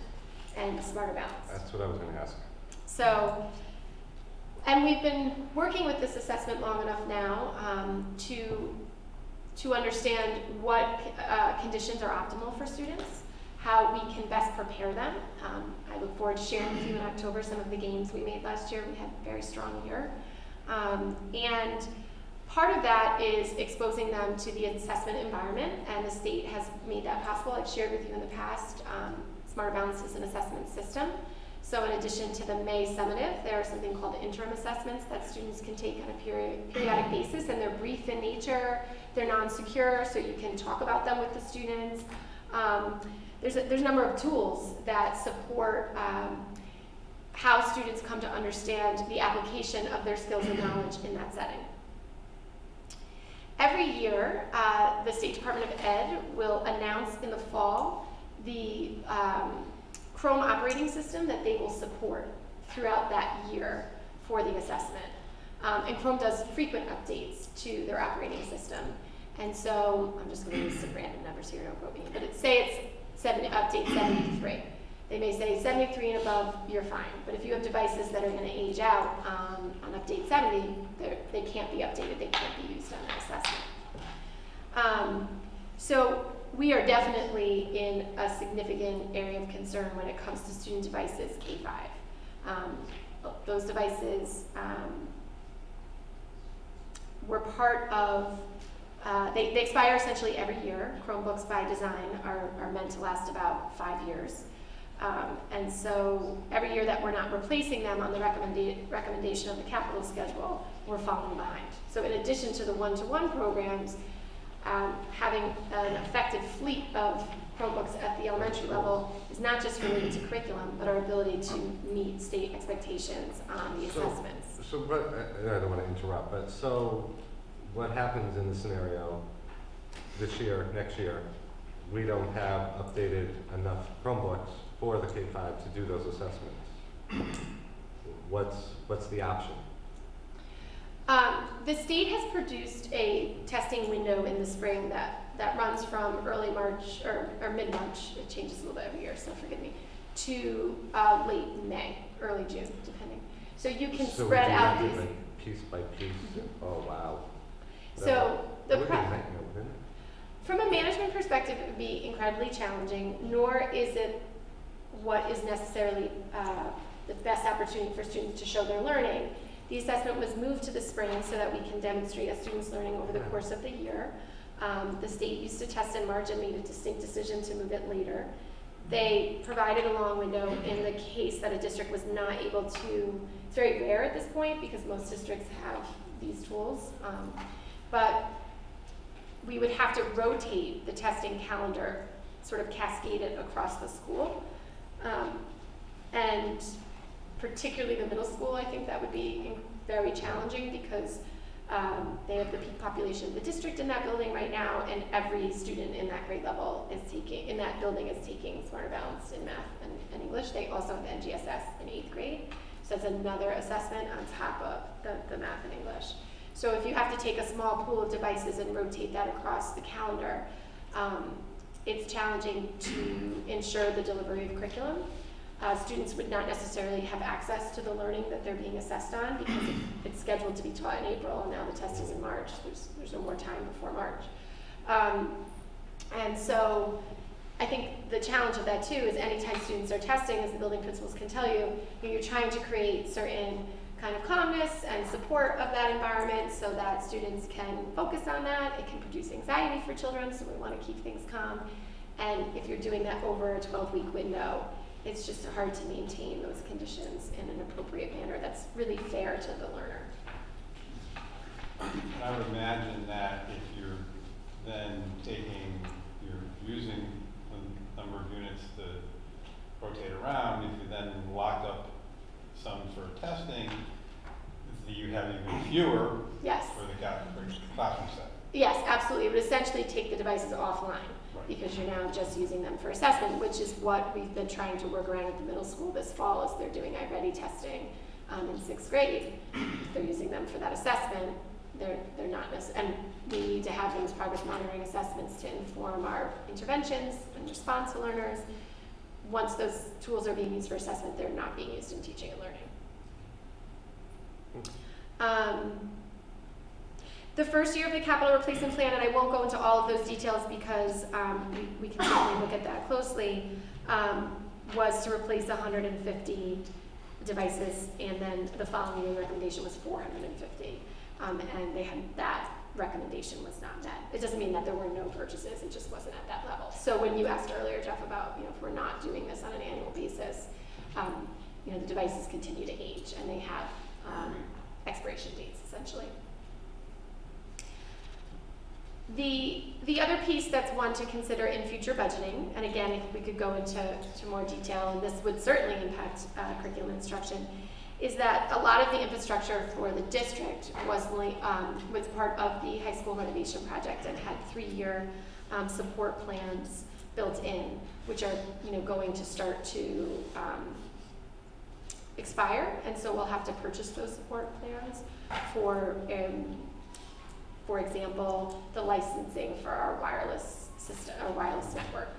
and Smarter Balance. That's what I was gonna ask. So, and we've been working with this assessment long enough now to understand what conditions are optimal for students, how we can best prepare them. I look forward to sharing with you in October some of the gains we made last year. We had a very strong year. And part of that is exposing them to the assessment environment, and the state has made that possible. I've shared with you in the past, Smarter Balance is an assessment system. So in addition to the May summative, there are something called interim assessments that students can take on a periodic basis, and they're brief in nature, they're non-secure, so you can talk about them with the students. There's a number of tools that support how students come to understand the application of their skills and knowledge in that setting. Every year, the State Department of Ed will announce in the fall the Chrome operating system that they will support throughout that year for the assessment. And Chrome does frequent updates to their operating system. And so, I'm just going to use some random numbers here, don't quote me, but say it's update 73. They may say 73 and above, you're fine. But if you have devices that are going to age out on update 70, they can't be updated, they can't be used on an assessment. So we are definitely in a significant area of concern when it comes to student devices K-5. Those devices were part of, they expire essentially every year. Chromebooks by design are meant to last about 5 years. And so every year that we're not replacing them on the recommendation of the capital schedule, we're falling behind. So in addition to the one-to-one programs, having an effective fleet of Chromebooks at the elementary level is not just related to curriculum, but our ability to meet state expectations on the assessments. But I don't want to interrupt, but so what happens in the scenario this year, next year, we don't have updated enough Chromebooks for the K-5 to do those assessments? What's the option? The state has produced a testing window in the spring that runs from early March or mid-March, it changes a little bit every year, so forgive me, to late May, early June, depending. So you can spread out these. Like piece by piece? Oh, wow. So from a management perspective, it would be incredibly challenging, nor is it what is necessarily the best opportunity for students to show their learning. The assessment was moved to the spring so that we can demonstrate a student's learning over the course of the year. The state used to test in March and made a distinct decision to move it later. They provided a long window in the case that a district was not able to. It's very rare at this point because most districts have these tools. But we would have to rotate the testing calendar, sort of cascade it across the school. And particularly the middle school, I think that would be very challenging because they have the peak population of the district in that building right now, and every student in that grade level in that building is taking Smarter Balance in math and English. They also have NGSS in 8th grade, so that's another assessment on top of the math and English. So if you have to take a small pool of devices and rotate that across the calendar, it's challenging to ensure the delivery of curriculum. Students would not necessarily have access to the learning that they're being assessed on because it's scheduled to be taught in April and now the test is in March. There's no more time before March. And so I think the challenge of that too is anytime students are testing, as the building principals can tell you, you're trying to create certain kind of calmness and support of that environment so that students can focus on that. It can produce anxiety for children, so we want to keep things calm. And if you're doing that over a 12-week window, it's just hard to maintain those conditions in an appropriate manner that's really fair to the learner. I would imagine that if you're then you're using the number of units to rotate around, if you then locked up some for testing, you have even fewer Yes. For the classroom set. Yes, absolutely. It would essentially take the devices offline Right. because you're now just using them for assessment, which is what we've been trying to work around at the middle school this fall as they're doing iReady testing in 6th grade. If they're using them for that assessment, they're not and we need to have those progress monitoring assessments to inform our interventions and response to learners. Once those tools are being used for assessment, they're not being used in teaching and learning. The first year of the capital replacement plan, and I won't go into all of those details because we can certainly look at that closely, was to replace 150 devices, and then the following year the recommendation was 450. And that recommendation was not met. It doesn't mean that there were no purchases, it just wasn't at that level. So when you asked earlier, Jeff, about if we're not doing this on an annual basis, the devices continue to age and they have expiration dates essentially. The other piece that's one to consider in future budgeting, and again, if we could go into more detail, and this would certainly impact curriculum instruction, is that a lot of the infrastructure for the district was part of the high school renovation project and had 3-year support plans built in, which are going to start to expire, and so we'll have to purchase those support plans for example, the licensing for our wireless system, our wireless network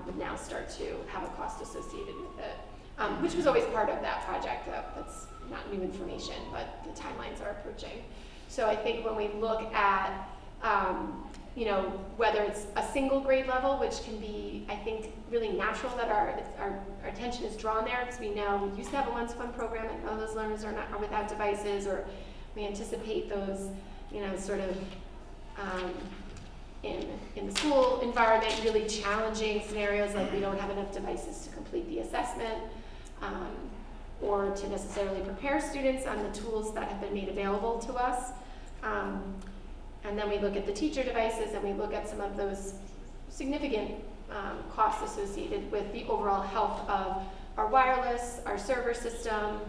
would now start to have a cost associated with it, which was always part of that project. That's not new information, but the timelines are approaching. So I think when we look at, whether it's a single grade level, which can be, I think, really natural that our attention is drawn there, because we know we used to have a one-to-one program and know those learners are without devices, or we anticipate those sort of in the school environment, really challenging scenarios like we don't have enough devices to complete the assessment or to necessarily prepare students on the tools that have been made available to us. And then we look at the teacher devices and we look at some of those significant costs associated with the overall health of our wireless, our server system,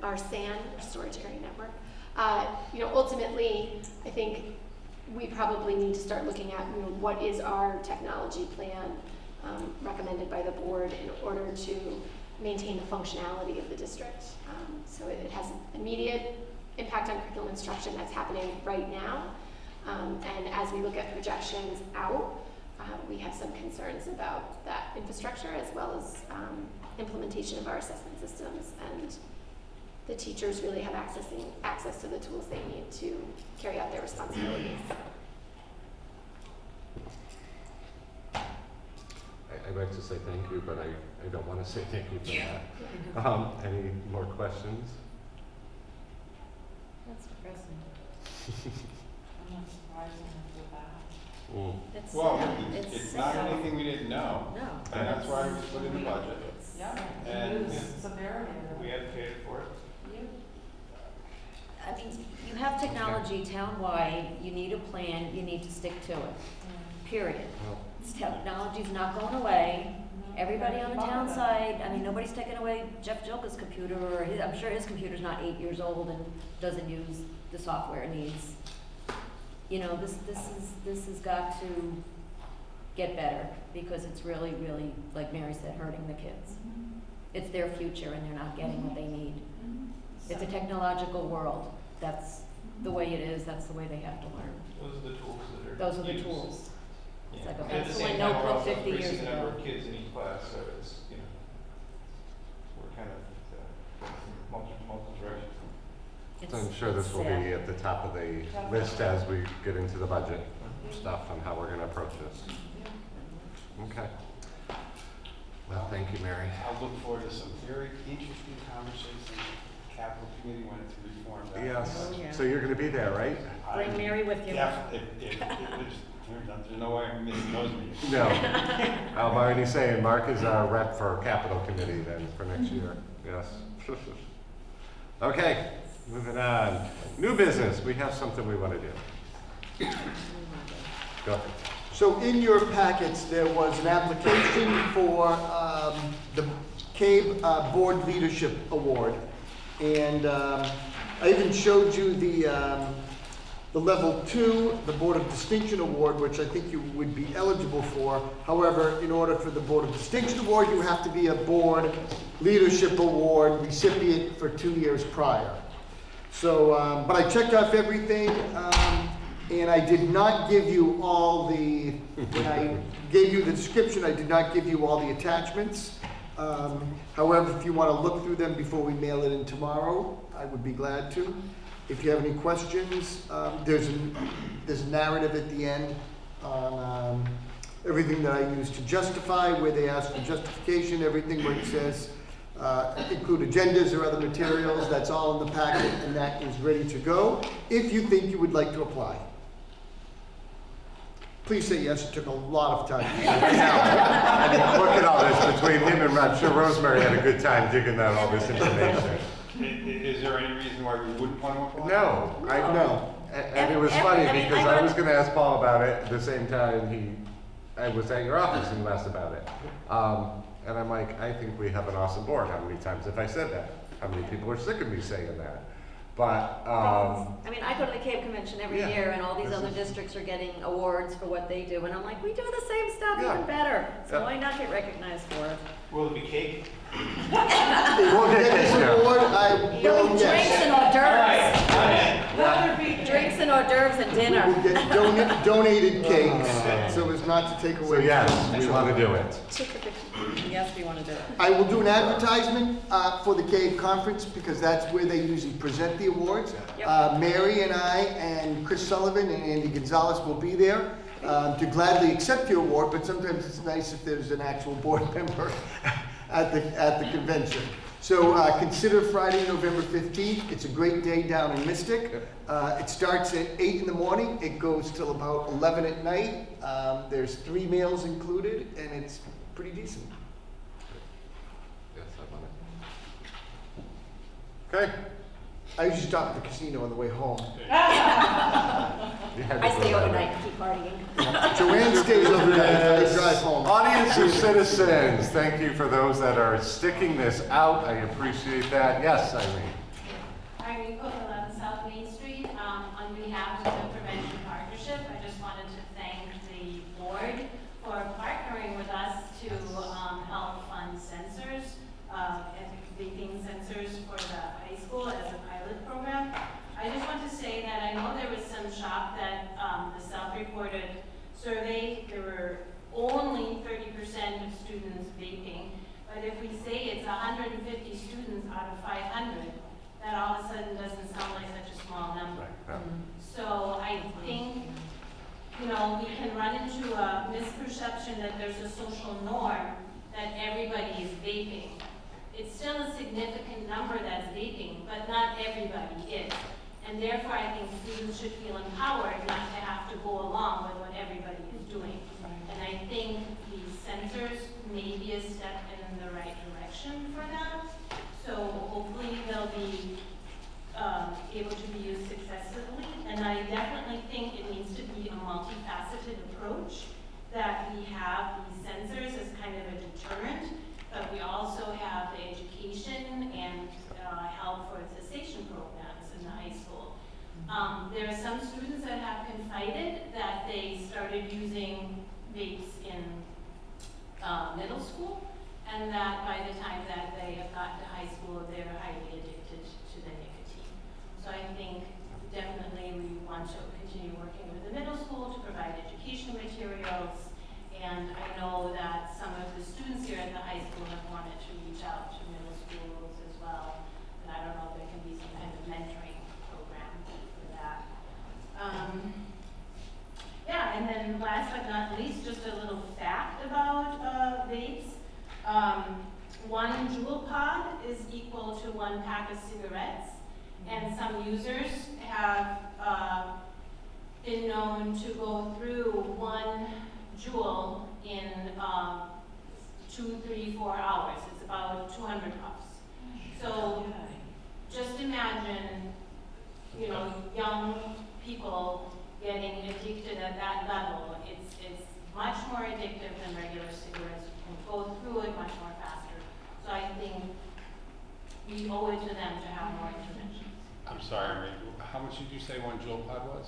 our SAN, our storage area network. Ultimately, I think we probably need to start looking at what is our technology plan recommended by the board in order to maintain the functionality of the district. So it has immediate impact on curriculum instruction that's happening right now. And as we look at projections out, we have some concerns about that infrastructure as well as implementation of our assessment systems, and the teachers really have access to the tools they need to carry out their responsibilities. I'd like to say thank you, but I don't want to say thank you for that. Any more questions? That's depressing. I'm not surprised with that. It's not anything we didn't know. No. And that's why we put in the budget. Yeah, And severity. we advocated for it. I mean, you have technology town-wide, you need a plan, you need to stick to it, period. This technology's not going away. Everybody on the town side, I mean, nobody's taking away Jeff Jilka's computer, or I'm sure his computer's not 8 years old and doesn't use the software it needs. This has got to get better, because it's really, really, like Mary said, hurting the kids. It's their future and they're not getting what they need. It's a technological world. That's the way it is. That's the way they have to learn. Those are the tools that are Those are the used. tools. It's Yeah. like a At the pencil same and time, we're notebook also 50 years increasing the number ago. of kids in each class, so it's, we're kind of multiple directions. So I'm sure this will be at the top of the list as we get into the budget stuff on how we're going to approach this. Okay. Well, thank you, Mary. I'll look forward to some very interesting conversations with the capital committee when it's reformed. Yes. Oh, yeah. So you're going to be there, right? Bring Mary with you. Yeah, there's no way I'm missing those meetings. No. I'm already saying Mark is our rep for capital committee then for next year. Yes. Okay, moving on. New business. We have something we want to do. Go ahead. So in your packets, there was an application for the CABE Board Leadership Award. And I even showed you the level 2, the Board of Distinction Award, which I think you would be eligible for. However, in order for the Board of Distinction Award, you have to be a Board Leadership Award recipient for 2 years prior. So, but I checked off everything, and I did not give you all the, when I gave you the description, I did not give you all the attachments. However, if you want to look through them before we mail it in tomorrow, I would be glad to. If you have any questions, there's a narrative at the end on everything that I used to justify, where they ask for justification, everything where it says include agendas or other materials. That's all in the packet, and that is ready to go if you think you would like to apply. Please say yes. It took a lot of time. I mean, look at all this between him and I'm sure Rosemary had a good time digging out all this information. Is there any reason why we wouldn't want to apply? No, No. And it was funny because I was going to ask Paul about it at the same time I was at your office and you asked about it. And I'm like, I think we have an awesome board. How many times have I said that? How many people are sick of me saying that? But, I mean, I go to the CABE convention every Yeah, year, and all these this other is- districts are getting awards for what they do, and I'm like, we do the same stuff, Yeah. even better. So Yeah. why not get recognized for it? Will it be cake? If you get this award, I There'll will be drinks and hors d'oeuvres. Yeah. Drinks and hors d'oeuvres and We dinner. will get donated cakes, so as not to take away. so yes, from we want to do it. Yes, we want to do it. I will do an advertisement for the CABE conference because that's where they usually present the awards. Yep. Mary and I and Chris Sullivan and Andy Gonzalez will be there to gladly accept your award, but sometimes it's nice if there's an actual board member at the convention. So consider Friday, November 15th. It's a great day down in Mystic. It starts at 8 in the morning. It goes till about 11 at night. There's 3 meals included, and it's pretty decent. Yes, I want it. Okay. I usually stop at the casino on the way home. I stay overnight and keep partying. Joanne stays overnight. I drive home. Audience of citizens, thank you for those that are sticking this out. I appreciate that. Yes, Irene. Irene Cook, 11 South Main Street. On behalf of the Prevention Partnership, I just wanted to thank the board for partnering with us to help fund sensors, vaping sensors for the high school as a pilot program. I just want to say that I know there was some shock that the self-reported survey, there were only 30% of students vaping, but if we say it's 150 students out of 500, that all of a sudden doesn't sound like such a small number. So I think, you know, we can run into a misperception that there's a social norm that everybody is vaping. It's still a significant number that's vaping, but not everybody is. And therefore, I think students should feel empowered not to have to go along with what everybody is doing. And I think these sensors may be a step in the right direction for that. So hopefully they'll be able to be used successfully. And I definitely think it needs to be a multifaceted approach, that we have these sensors as kind of a deterrent, but we also have the education and help for cessation programs in the high school. There are some students that have confided that they started using vapes in middle school, and that by the time that they have gotten to high school, they're highly addicted to the nicotine. So I think definitely we want to continue working with the middle school to provide education materials. And I know that some of the students here at the high school have wanted to reach out to middle schools as well. And I don't know if there can be some kind of mentoring program for that. Yeah, and then last but not least, just a little fact about vapes. 1 Juul pod is equal to 1 pack of cigarettes. And some users have been known to go through 1 Juul in 2, 3, 4 hours. It's about 200 puffs. So just imagine, you know, young people getting addicted at that level. It's much more addictive than regular cigarettes. You can go through it much more faster. So I think we owe it to them to have more interventions. I'm sorry, Marie, how much did you say 1 Juul pod was?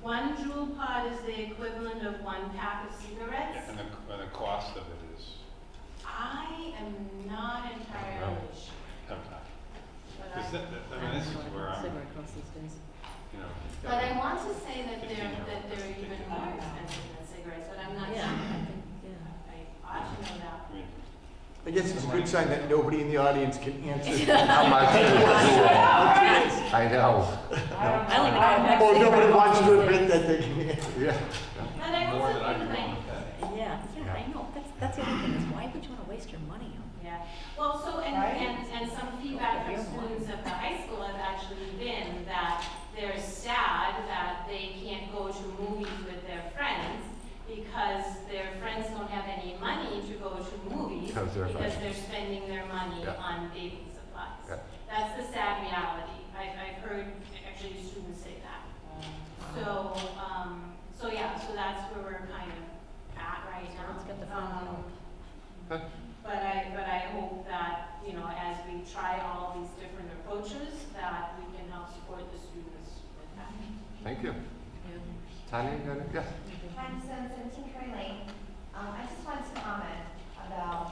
1 Juul pod is the equivalent of 1 pack of cigarettes. And the cost of it is? I am not entirely sure. Okay. But Because this is where I'm, Cigarette costs these days. you know. But I want to say that they're even more expensive than cigarettes, but I'm not Yeah, sure. I think, yeah. I ought to know that. I guess it's a good sign that nobody in the audience can answer. How much is it? I know. I only got Or nobody wants to admit that they can answer. Yeah. But I More also than I'd think be like, willing to pay. Yeah, I know. That's the other thing is why would you want to waste your money on? yeah, well, so, and some feedback from Your students at the high school have actually been that they're sad that they can't go to movies with their friends because their friends don't have any money to go to movies Because they're spending their money Yeah. on baby supplies. Yeah. That's the sad reality. I've heard actually students say that. So, so that's where we're kind of at right now. Let's get the phone. But I hope that, you know, as we try all these different approaches, that we can help support the students with that. Thank you. Tanya, you got it? Yes. I'm 17 Curry Lane. I just wanted to comment about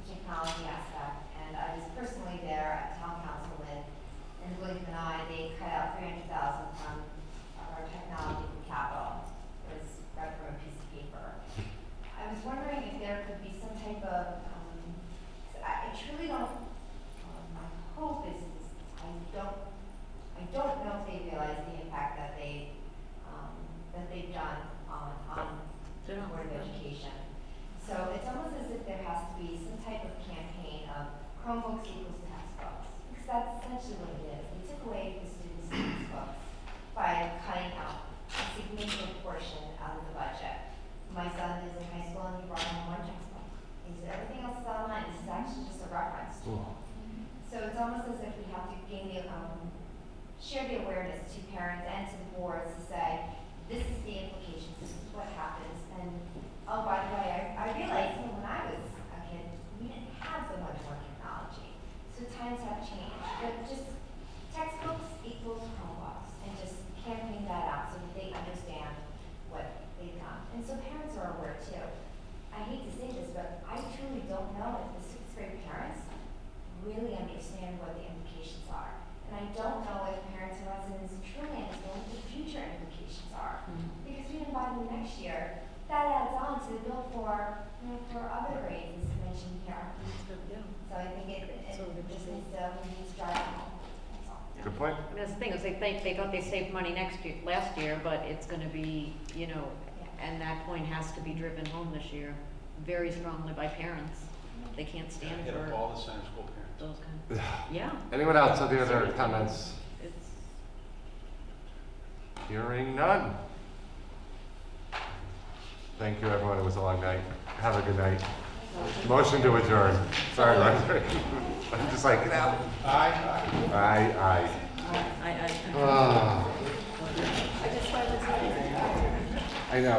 the technology aspect, and I was personally there at town council when, and William and I, they cut out $300,000 from our technology from capital. It was read from a piece of paper. I was wondering if there could be some type of, I truly don't, my hope is I don't know if they realize the impact that they've done on the Board of Education. So it's almost as if there has to be some type of campaign of Chromebooks equals textbooks, because that's essentially what it is. They took away the students' textbooks by cutting out a significant portion out of the budget. My son is in high school and he brought home 1 textbook. He said everything else is online. This is actually just a reference tool. So it's almost as if we have to gain the share the awareness to parents and to the boards to say, this is the implications, this is what happens. And oh, by the way, I realized when I was a kid, we didn't have so much more technology. So times have changed. But just textbooks equals Chromebooks, and just campaign that out so that they understand what they've done. And so parents are aware too. I hate to say this, but I truly don't know if the 6th grade parents really understand what the implications are. And I don't know if parents and residents truly understand what the future implications are. Because we didn't buy them next year. That adds on to the bill for other grades, as mentioned here. So I think it just needs to, we need to drive it home. That's all. Good point. I mean, that's the thing, is they thought they saved money last year, but it's gonna be, you know, and that point has to be driven home this year very strongly by parents. They can't stand Hit for up all the center school parents. those kind yeah. Anyone else have the other Seriously. comments? It's, Hearing none. Thank you, everyone. It was a long night. Have a good night. Motion to adjourn. Sorry, Roger. I'm just like, get out. Aye. Aye. I Ah. I know.